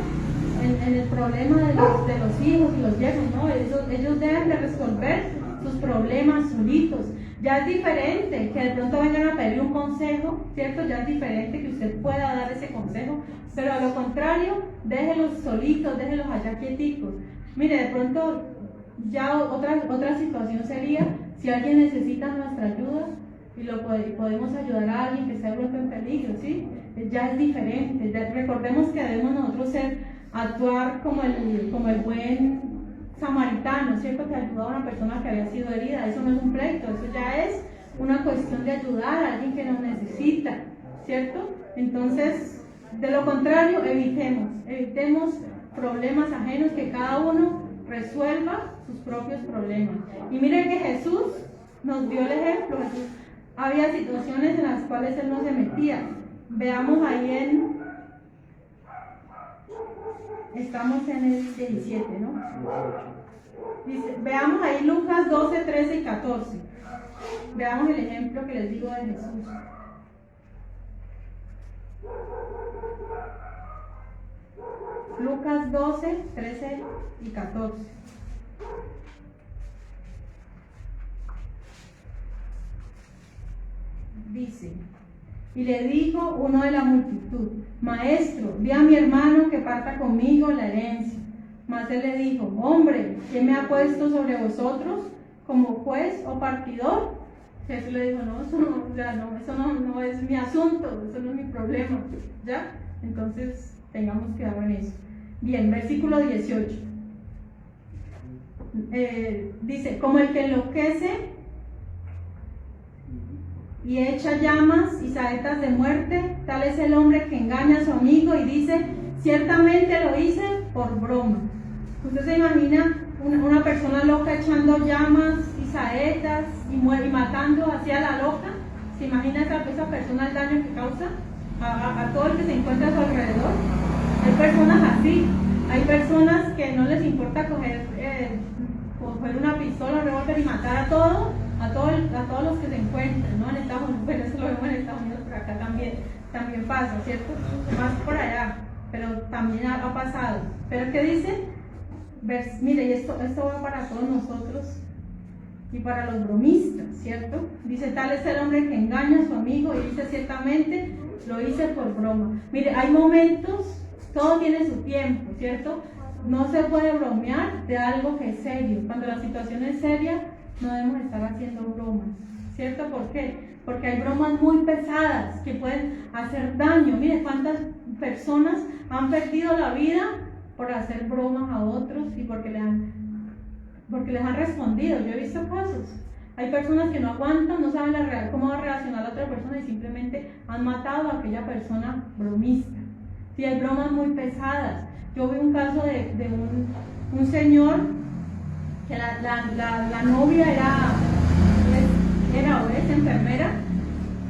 en el problema de los hijos y los yernos, ¿no? Ellos deben de resolver sus problemas solitos. Ya es diferente que de pronto vengan a pedir un consejo, ¿cierto? Ya es diferente que usted pueda dar ese consejo, pero a lo contrario, déjelos solitos, déjelos allá quieticos. Mire, de pronto ya otra situación sería si alguien necesita nuestra ayuda y podemos ayudar a alguien que está de pronto en peligro, ¿sí? Ya es diferente. Recordemos que debemos nosotros ser actuar como el buen samaritano, ¿cierto? Que ayudó a una persona que había sido herida. Eso no es un pleito, eso ya es una cuestión de ayudar a alguien que nos necesita, ¿cierto? Entonces, de lo contrario, evitemos problemas ajenos, que cada uno resuelva sus propios problemas. Y miren que Jesús nos dio el ejemplo. Jesús, había situaciones en las cuales él no se metía. Veamos ahí estamos en el 17, ¿no? Dice, veamos ahí Lucas 12, 13 y 14. Veamos el ejemplo que les digo de Jesús. Lucas 12, 13 y 14. Dice, y le dijo uno de la multitud: Maestro, di a mi hermano que parta conmigo la herencia. Mas él le dijo: Hombre, ¿quién me ha puesto sobre vosotros como juez o partidor? Jesús le dijo: No, eso no es mi asunto, eso no es mi problema, ¿ya? Entonces, tengamos cuidado en eso. Bien, versículo 18. Dice: Como el que enloquece y echa llamas y saetas de muerte, tal es el hombre que engaña a su amigo y dice: ciertamente lo hice por broma. ¿Usted se imagina una persona loca echando llamas y saetas y matando hacia la loca? ¿Se imagina esa persona el daño que causa a todo el que se encuentra a su alrededor? Hay personas así, hay personas que no les importa coger una pistola, un revólver y matar a todos los que se encuentran, ¿no? En Estados Unidos, pero eso lo vemos en Estados Unidos, pero acá también pasa, ¿cierto? Más por allá, pero también ha pasado. ¿Pero qué dice? Mire, y esto va para todos nosotros y para los bromistas, ¿cierto? Dice: tal es el hombre que engaña a su amigo y dice: ciertamente lo hice por broma. Mire, hay momentos, todo tiene su tiempo, ¿cierto? No se puede bromear de algo que es serio. Cuando la situación es seria, no debemos estar haciendo bromas, ¿cierto? ¿Por qué? Porque hay bromas muy pesadas que pueden hacer daño. Mire cuántas personas han perdido la vida por hacer bromas a otros y porque les han respondido. Yo he visto casos. Hay personas que no aguantan, no saben cómo va a reaccionar la otra persona y simplemente han matado a aquella persona bromista. Sí, hay bromas muy pesadas. Yo vi un caso de un señor que la novia era o es enfermera,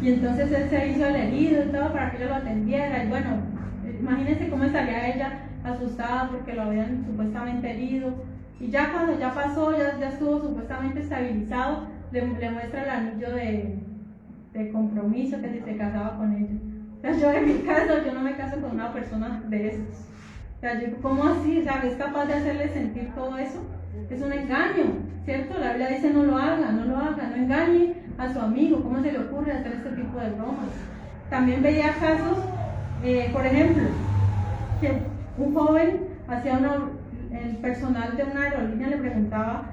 y entonces él se hizo el herido y todo para que ella lo atendiera. Y bueno, imagínense cómo estaría ella asustada porque lo habían supuestamente herido. Y ya cuando ya pasó, ya estuvo supuestamente estabilizado, le muestra el anillo de compromiso, que si se casaba con ella. O sea, yo en mi caso, yo no me caso con una persona de esas. O sea, yo, ¿cómo así? O sea, ¿es capaz de hacerle sentir todo eso? Es un engaño, ¿cierto? La Biblia dice: no lo haga, no engañe a su amigo. ¿Cómo se le ocurre hacer este tipo de bromas? También veía casos, por ejemplo, que un joven el personal de una aerolínea le preguntaba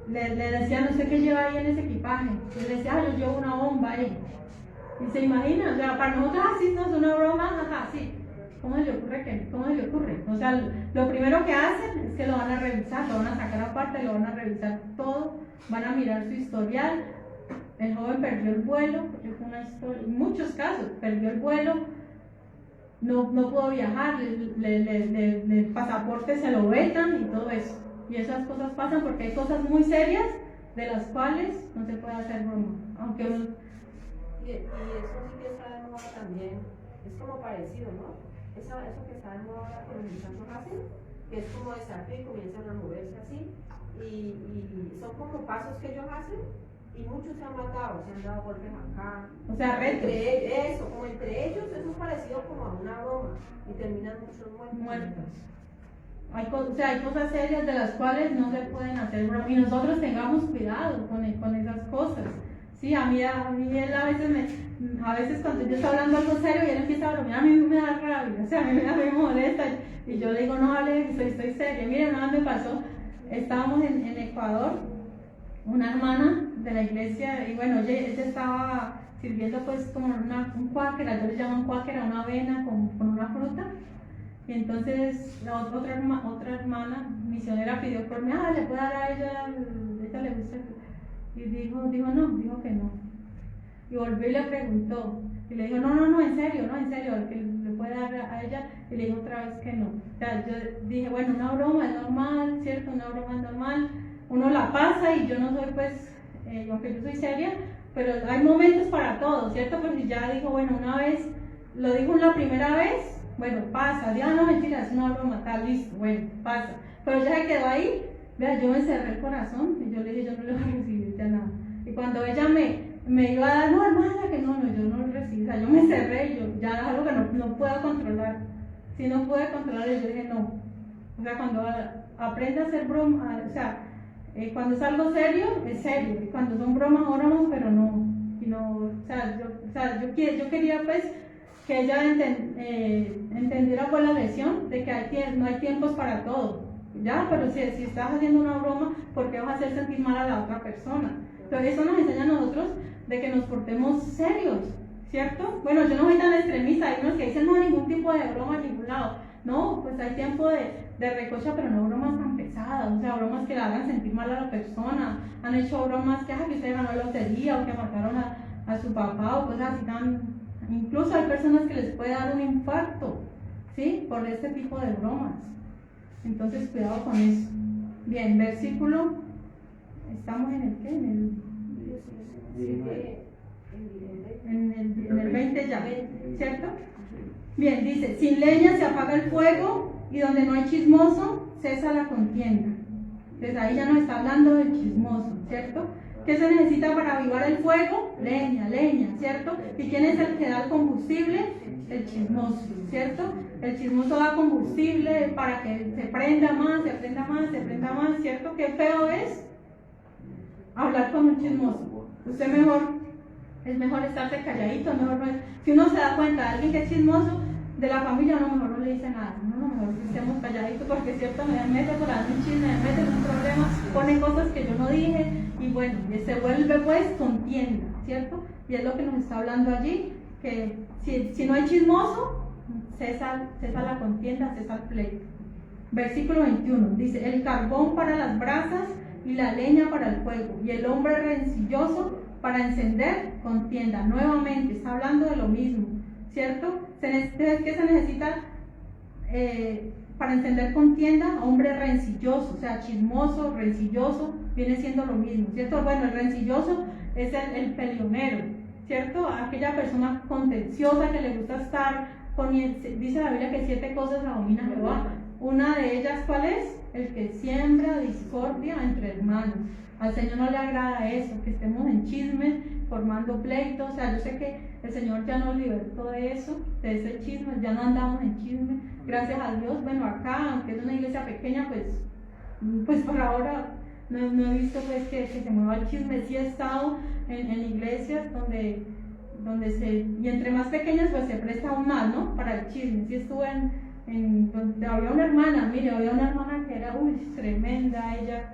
le decían: ¿usted qué lleva ahí en ese equipaje? Y él decía: yo llevo una bomba ahí. Y se imagina, o sea, para nosotros así no es una broma, ajá, sí. ¿Cómo se le ocurre? O sea, lo primero que hacen es que lo van a revisar, lo van a sacar aparte, lo van a revisar todo, van a mirar su historial. El joven perdió el vuelo, porque fue una historia, en muchos casos, perdió el vuelo, no pudo viajar, el pasaporte se lo vetan y todo eso. Y esas cosas pasan porque hay cosas muy serias de las cuales no se puede hacer broma. Aunque y eso sí que está de moda también, es como parecido, ¿no? Eso que está de moda ahora que los muchachos hacen, que es como desafío y comienzan a moverse así, y son como pasos que ellos hacen, y muchos se han matado, se han dado golpes acá. O sea, retos. Como entre ellos, eso es parecido como a una broma, y terminan muchos muertos. Hay cosas serias de las cuales no se pueden hacer broma, y nosotros tengamos cuidado con esas cosas. Sí, a mí él a veces cuando yo estoy hablando algo serio y él empieza a bromear, a mí me da rabia, o sea, a mí me molesta, y yo le digo: no hable, estoy seria. Miren, una vez me pasó, estábamos en Ecuador, una hermana de la iglesia, y bueno, ella estaba sirviendo pues como un cuáquera, yo le llamo cuáquera, una avena con una fruta, Y entonces otra hermana misionera pidió por mí, le puedo dar a ella, ella le gusta. Y dijo que no. Y volvió y le preguntó. Y le dijo, no, en serio, que le puede dar a ella. Y le dijo otra vez que no. O sea, yo dije, bueno, una broma es normal, ¿cierto? Una broma es normal. Uno la pasa y yo no soy, pues, aunque yo soy seria, pero hay momentos para todo, ¿cierto? Pues si ya dijo, bueno, una vez, lo dijo la primera vez, bueno, pasa. Ya no, mentira, es una broma, tal, listo, bueno, pasa. Pero ya se quedó ahí. Vea, yo me cerré el corazón y yo le dije, yo no le voy a recibir ya nada. Y cuando ella me iba a dar, no, hermana, que no, yo no lo recibí. O sea, yo me cerré, yo ya es algo que no puedo controlar. Si no pude controlar, yo dije no. O sea, cuando aprende a hacer broma, o sea, cuando es algo serio, es serio. Y cuando son bromas, pero no. Y no, o sea, yo quería pues que ella entendiera pues la lección de que no hay tiempos para todo. Ya, pero si estás haciendo una broma, ¿por qué vas a hacer sentir mal a la otra persona? Entonces eso nos enseña a nosotros de que nos portemos serios, ¿cierto? Bueno, yo no soy tan extremista, hay unos que dicen no, ningún tipo de broma en ningún lado. No, pues hay tiempo de recocha, pero no bromas tan pesadas, o sea, bromas que la hagan sentir mal a la persona. Han hecho bromas que usted ganó la lotería o que mataron a su papá o cosas así tan... Incluso hay personas que les puede dar un infarto, ¿sí? Por este tipo de bromas. Entonces, cuidado con eso. Bien, versículo. ¿Estamos en el qué? En el 20 ya, ¿cierto? Bien, dice, sin leña se apaga el fuego y donde no hay chismoso, cesa la contienda. Entonces ahí ya nos está hablando del chismoso, ¿cierto? ¿Qué se necesita para avivar el fuego? Leña, ¿cierto? ¿Y quién es el que da el combustible? El chismoso, ¿cierto? El chismoso da combustible para que se prenda más, ¿cierto? Qué feo es hablar con un chismoso. Usted es mejor estarse calladito, si uno se da cuenta de alguien que es chismoso de la familia, mejor no le dice nada, mejor que estemos calladitos, porque es cierto, me mete por ahí un chisme, me mete en un problema, pone cosas que yo no dije, y bueno, se vuelve pues contienda, ¿cierto? Y es lo que nos está hablando allí, que si no hay chismoso, cesa la contienda, cesa el pleito. Versículo 21, dice, el carbón para las brasas y la leña para el fuego, y el hombre rencilloso para encender contienda. Nuevamente, está hablando de lo mismo, ¿cierto? ¿Qué se necesita para encender contienda? Hombre rencilloso, o sea, chismoso, rencilloso, viene siendo lo mismo, ¿cierto? Bueno, el rencilloso es el peleonero, ¿cierto? Aquella persona contenciosa que le gusta estar poniendo, dice la Biblia que 7 cosas abomina Jehová. Una de ellas, ¿cuál es? El que siembra discordia entre hermanos. Al Señor no le agrada eso, que estemos en chisme, formando pleitos. O sea, yo sé que el Señor ya nos libertó de eso, de ese chisme, ya no andamos en chisme, gracias a Dios. Bueno, acá, aunque es una iglesia pequeña, pues por ahora no he visto pues que se mueva el chisme. Sí he estado en iglesias donde y entre más pequeñas pues se presta aún más, ¿no? Para el chisme. Sí estuve donde había una hermana, que era tremenda, ella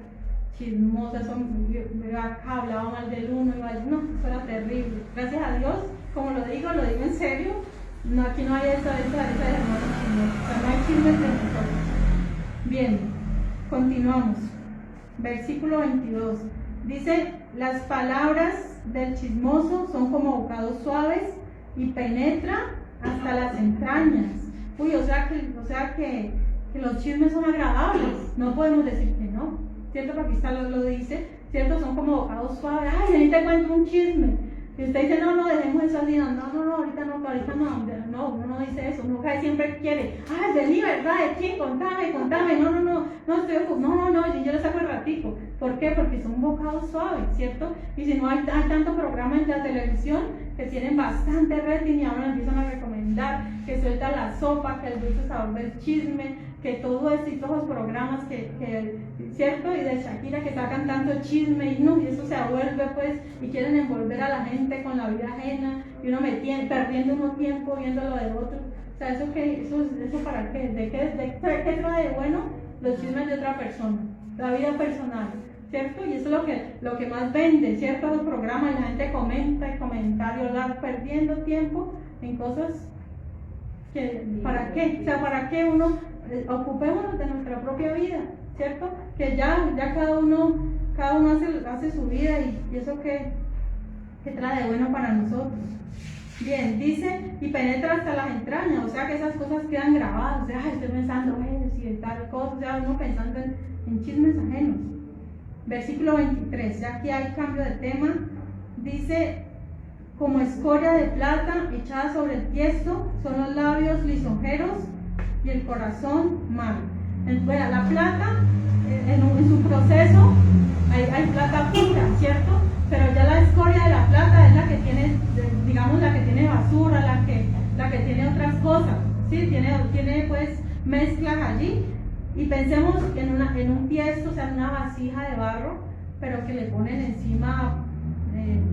chismosa, acá hablaba mal del uno, no, eso era terrible. Gracias a Dios, como lo digo en serio, aquí no hay esa de hermanos chismosos, o sea, no hay chisme entre nosotros. Bien, continuamos. Versículo 22, dice, las palabras del chismoso son como bocados suaves y penetra hasta las entrañas. Uy, o sea que los chismes son agradables, no podemos decir que no, ¿cierto? Porque aquí está lo dice, ¿cierto? Son como bocados suaves. Ay, ahorita cuento un chisme. Y usted dice, no, dejemos eso así, no, ahorita no, uno no dice eso, uno siempre quiere, de mí, ¿verdad? ¿De quién? Contame, no, yo le saco el ratico. ¿Por qué? Porque son bocados suaves, ¿cierto? Y si no hay tanto programa en la televisión que tienen bastante rating y ahora empiezan a recomendar, que suelta la sopa, que el dulce sabor del chisme, que todo eso y todos los programas ¿cierto? Y de Shakira que sacan tanto chisme y eso se vuelve pues, y quieren envolver a la gente con la vida ajena, y uno perdiendo uno tiempo viendo lo de otro. O sea, ¿eso para qué? ¿De qué trae de bueno los chismes de otra persona? La vida personal, ¿cierto? Y eso es lo que más vende, ¿cierto? Los programas, y la gente comenta y comentarios, perdiendo tiempo en cosas ¿Para qué? O sea, ¿para qué uno ocupémonos de nuestra propia vida, ¿cierto? Que ya cada uno hace su vida y eso que trae de bueno para nosotros. Bien, dice, y penetra hasta las entrañas, o sea que esas cosas quedan grabadas, o sea, estoy pensando y tal cosa, o sea, uno pensando en chismes ajenos. Versículo 23, ya aquí hay cambio de tema, dice, como escoria de plata echada sobre el tiesto, son los labios lisonjeros y el corazón malo. Bueno, la plata, en su proceso, hay plata pura, ¿cierto? Pero ya la escoria de la plata es la que tiene, digamos, la que tiene basura, la que tiene otras cosas, ¿sí? Tiene pues mezclas allí. Y pensemos en un tiesto, o sea, en una vasija de barro, pero que le ponen encima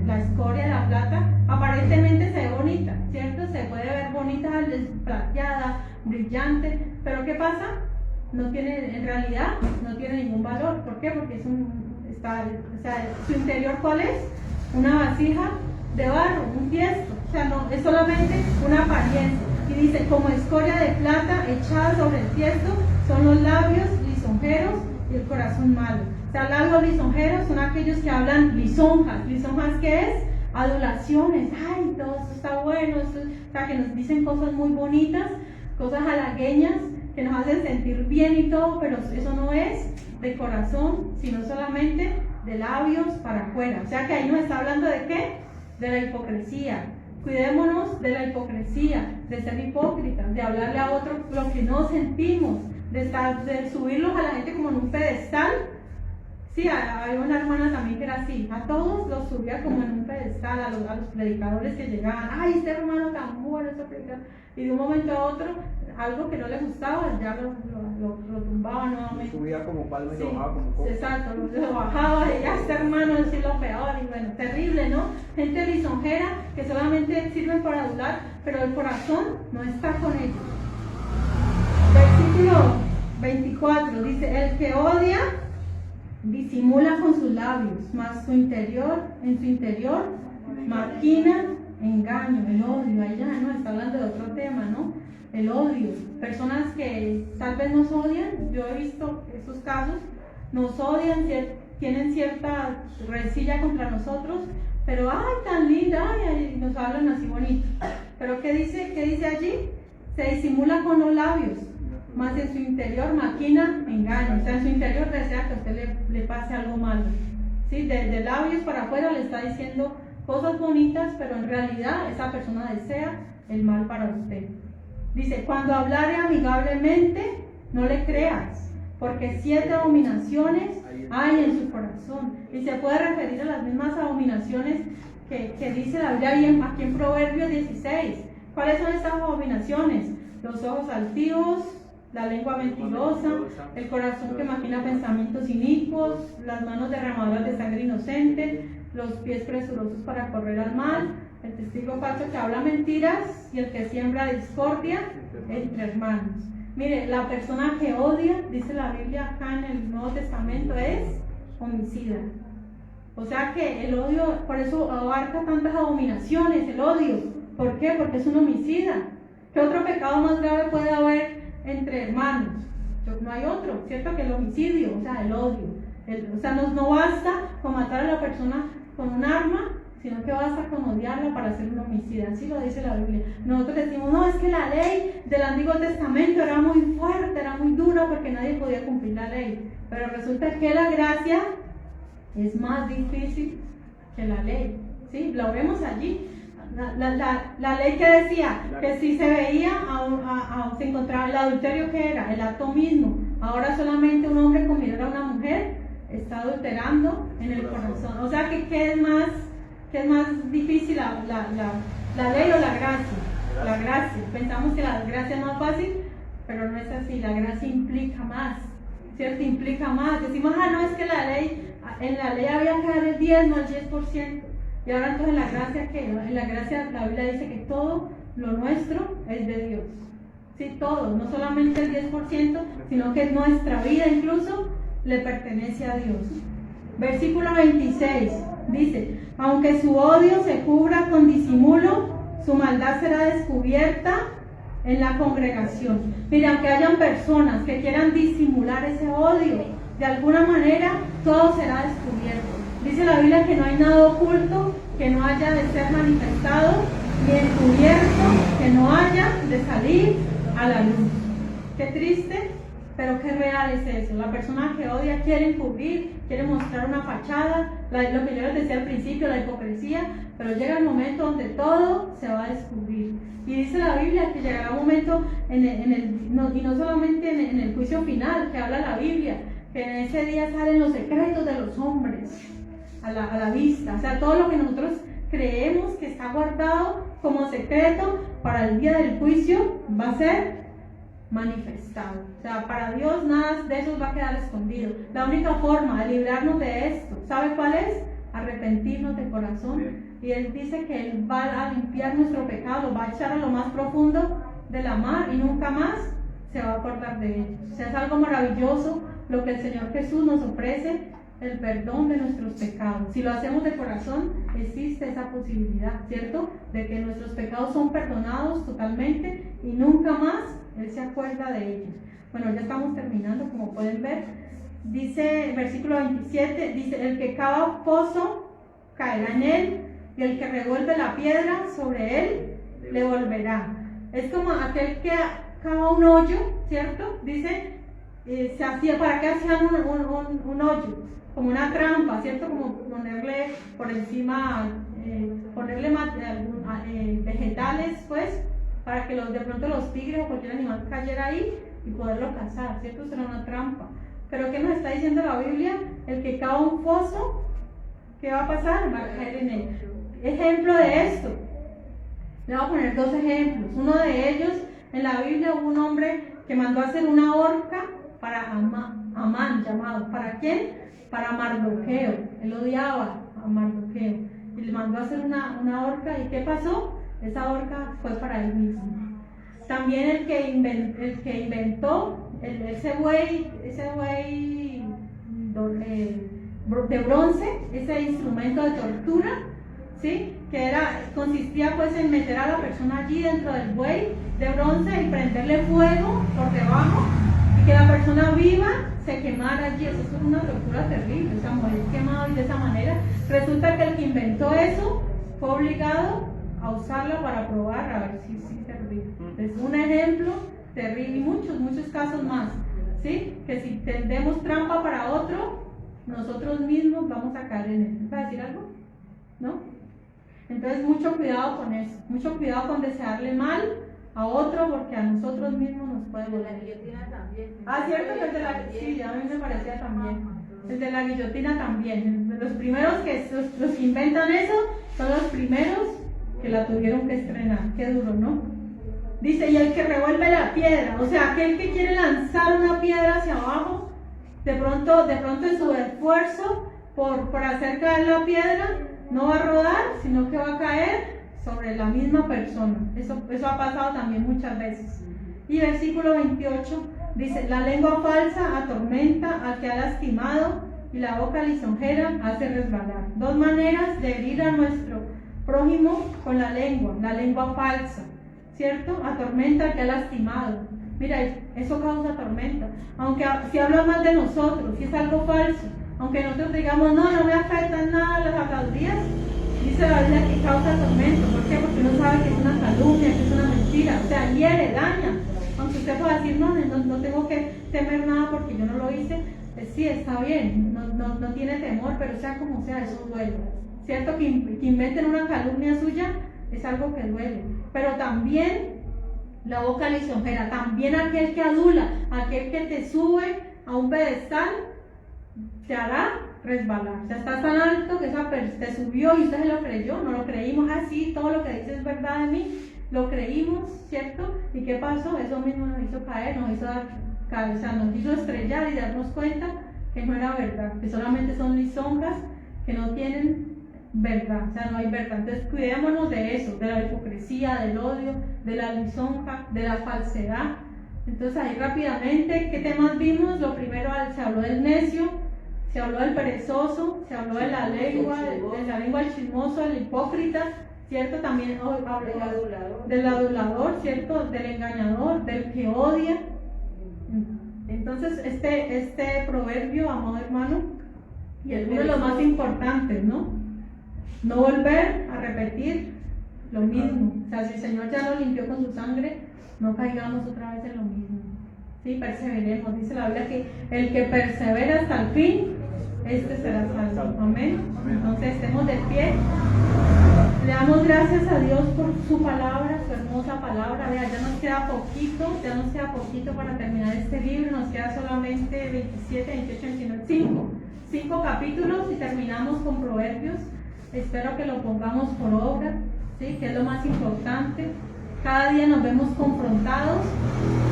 la escoria de la plata. Aparentemente se ve bonita, ¿cierto? Se puede ver bonita, plateada, brillante, pero ¿qué pasa? En realidad no tiene ningún valor. ¿Por qué? Porque su interior, ¿cuál es? Una vasija de barro, un tiesto, o sea, no, es solamente una apariencia. Y dice, como escoria de plata echada sobre el tiesto, son los labios lisonjeros y el corazón malo. O sea, labios lisonjeros son aquellos que hablan lisonjas. ¿Lisonjas qué es? Adulaciones. Ay, todo esto está bueno. O sea, que nos dicen cosas muy bonitas, cosas halagueñas, que nos hacen sentir bien y todo, pero eso no es de corazón, sino solamente de labios para afuera. O sea, que ahí nos está hablando de ¿qué? De la hipocresía. Cuidémonos de la hipocresía, de ser hipócritas, de hablarle a otro lo que no sentimos, de subirlos a la gente como en un pedestal. Sí, hay una hermana también que era así, a todos los subía como en un pedestal, a los predicadores que llegaban, ay, este hermano tan bueno, este predicador, y de un momento a otro, algo que no le gustaba, ya lo tumbaba nuevamente. Lo subía como palma y Sí, lo bajaba como copa. exacto, lo bajaba y ya este hermano es lo peor, y bueno, terrible, ¿no? Gente lisonjera que solamente sirven para adular, pero el corazón no está con ellos. Versículo 24 dice, el que odia disimula con sus labios, mas en su interior maquina engaño, el odio. Ahí ya no está hablando de otro tema, ¿no? El odio, personas que tal vez nos odian, yo he visto esos casos, nos odian, tienen cierta rencilla contra nosotros, pero ay, tan linda, ay, nos hablan así bonito. Pero ¿qué dice allí? Se disimula con los labios, mas en su interior maquina engaño. O sea, en su interior desea que a usted le pase algo malo. ¿Sí? De labios para afuera le está diciendo cosas bonitas, pero en realidad esa persona desea el mal para usted. Dice, cuando hablare amigablemente, no le creas, porque 7 abominaciones hay en su corazón. Y se puede referir a las mismas abominaciones que dice la Biblia aquí en Proverbios 16. ¿Cuáles son estas abominaciones? Los ojos altivos, la lengua mentirosa, el corazón que maquina pensamientos inicuos, las manos derramadoras de sangre inocente, los pies presurosos para correr al mal, el testigo falso que habla mentiras y el que siembra discordia entre hermanos. Mire, la persona que odia, dice la Biblia acá en el Nuevo Testamento, es homicida. O sea que el odio, por eso abarca tantas abominaciones, el odio. ¿Por qué? Porque es un homicida. ¿Qué otro pecado más grave puede haber entre hermanos? No hay otro, ¿cierto? Que el homicidio, o sea, el odio. O sea, no basta con matar a la persona con un arma, sino que basta con odiarla para ser un homicida. Así lo dice la Biblia. Nosotros decimos, no, es que la ley del Antiguo Testamento era muy fuerte, era muy dura porque nadie podía cumplir la ley. Pero resulta que la gracia es más difícil que la ley. ¿Sí? Lo vemos allí. La ley que decía que si se veía, se encontraba el adulterio, que era el acto mismo. Ahora solamente un hombre con mirar a una mujer está adulterando en el corazón. O sea que ¿qué es más difícil, la ley o la gracia? La gracia. Pensamos que la gracia es más fácil, pero no es así. La gracia implica más, ¿cierto? Implica más. Decimos, no, es que en la ley había que dar el 10 más 10%. Y ahora entonces en la gracia, ¿qué? En la gracia la Biblia dice que todo lo nuestro es de Dios. Sí, todo, no solamente el 10%, sino que nuestra vida incluso le pertenece a Dios. Versículo 26 dice, aunque su odio se cubra con disimulo, su maldad será descubierta en la congregación. Mira, aunque hayan personas que quieran disimular ese odio, de alguna manera todo será descubierto. Dice la Biblia que no hay nada oculto que no haya de ser manifestado, ni encubierto que no haya de salir a la luz. Qué triste, pero qué real es eso. La persona que odia quiere encubrir, quiere mostrar una fachada, lo que yo les decía al principio, la hipocresía, pero llega el momento donde todo se va a descubrir. Y dice la Biblia que llegará un momento, y no solamente en el juicio final que habla la Biblia, que en ese día salen los secretos de los hombres a la vista. O sea, todo lo que nosotros creemos que está guardado como secreto para el día del juicio va a ser manifestado. O sea, para Dios nada de eso va a quedar escondido. La única forma de librarnos de esto, ¿sabe cuál es? Arrepentirnos de corazón. Y Él dice que Él va a limpiar nuestro pecado, lo va a echar a lo más profundo de la mar y nunca más se va a acordar de ellos. O sea, es algo maravilloso lo que el Señor Jesús nos ofrece, el perdón de nuestros pecados. Si lo hacemos de corazón, existe esa posibilidad, ¿cierto? De que nuestros pecados son perdonados totalmente y nunca más Él se acuerda de ellos. Bueno, ya estamos terminando, como pueden ver. Dice, versículo 27, dice, el que cava pozo caerá en él, y el que revuelve la piedra sobre él le volverá. Es como aquel que cava un hoyo, ¿cierto? Dice, se hacía, ¿para qué hacían un hoyo? Como una trampa, ¿cierto? Como ponerle por encima, ponerle vegetales, pues, para que de pronto los tigres o cualquier animal cayera ahí y poderlo cazar, ¿cierto? Será una trampa. Pero ¿qué nos está diciendo la Biblia? El que cava un pozo, ¿qué va a pasar? Va a caer en él. Ejemplo de esto. Le voy a poner dos ejemplos. Uno de ellos, en la Biblia hubo un hombre que mandó a hacer una horca para Amán, llamado. ¿Para quién? Para Mardoqueo. Él odiaba a Mardoqueo. Y le mandó a hacer una horca. ¿Y qué pasó? Esa horca fue para él mismo. También el que inventó ese buey de bronce, ese instrumento de tortura, ¿sí? Que consistía pues en meter a la persona allí dentro del buey de bronce y prenderle fuego por debajo y que la persona viva se quemara allí. Eso es una tortura terrible, o sea, morir quemado y de esa manera. Resulta que el que inventó eso fue obligado a usarlo para probar a ver si servía. Es un ejemplo terrible y muchos casos más, ¿sí? Que si tendemos trampa para otro, nosotros mismos vamos a caer en él. ¿Vas a decir algo? ¿No? Entonces mucho cuidado con eso, mucho cuidado con desearle mal a otro porque a nosotros mismos nos puede doler. La guillotina también. Ah, cierto que el de la sí, a mí me parecía también. El de la guillotina también. Los primeros los que inventan eso son los primeros que la tuvieron que estrenar. Qué duro, ¿no? Dice, y el que revuelve la piedra, o sea, aquel que quiere lanzar una piedra hacia abajo, de pronto en su esfuerzo por hacer caer la piedra, no va a rodar, sino que va a caer sobre la misma persona. Eso ha pasado también muchas veces. Y versículo 28 dice, la lengua falsa atormenta al que ha lastimado y la boca lisonjera hace resbalar. Dos maneras de herir a nuestro prójimo con la lengua falsa, ¿cierto? Atormenta al que ha lastimado. Mira, eso causa tormenta. Aunque si hablan mal de nosotros, si es algo falso, aunque nosotros digamos, no me afectan nada las habladurías, dice la Biblia que causa tormento. ¿Por qué? Porque uno sabe que es una calumnia, que es una mentira, o sea, hiere, daña. Aunque usted pueda decir, no tengo que temer nada porque yo no lo hice, sí, está bien, no tiene temor, pero sea como sea, eso duele. ¿Cierto? Que inventen una calumnia suya es algo que duele. Pero también la boca lisonjera, también aquel que adula, aquel que te sube a un pedestal, te hará resbalar. O sea, estás tan alto que te subió y usted se lo creyó, no lo creímos así, todo lo que dice es verdad de mí, lo creímos, ¿cierto? ¿Y qué pasó? Eso mismo nos hizo caer, nos hizo dar cabeza, nos hizo estrellar y darnos cuenta que no era verdad, que solamente son lisonjas que no tienen verdad, o sea, no hay verdad. Entonces cuidémonos de eso, de la hipocresía, del odio, de la lisonja, de la falsedad. Entonces ahí rápidamente, ¿qué temas vimos? Lo primero, se habló del necio, se habló del perezoso, se habló de la lengua del chismoso, del hipócrita, ¿cierto? También habló Del adulador. del adulador, ¿cierto? Del engañador, del que odia. Entonces, este proverbio, amado hermano, y es uno de los más importantes, ¿no? No volver a repetir lo mismo. O sea, si el Señor ya lo limpió con su sangre, no caigamos otra vez en lo mismo. Sí, perseveremos. Dice la Biblia que el que persevera hasta el fin, este será salvo. Amén. Entonces, estemos de pie. Le damos gracias a Dios por su palabra, su hermosa palabra. Vea, ya nos queda poquito para terminar este libro. Nos queda solamente 27, 28, 29, 5 capítulos y terminamos con Proverbios. Espero que lo pongamos por obra, ¿sí? Que es lo más importante. Cada día nos vemos confrontados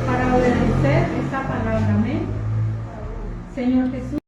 para obedecer esta palabra. Amén. Señor Jesús.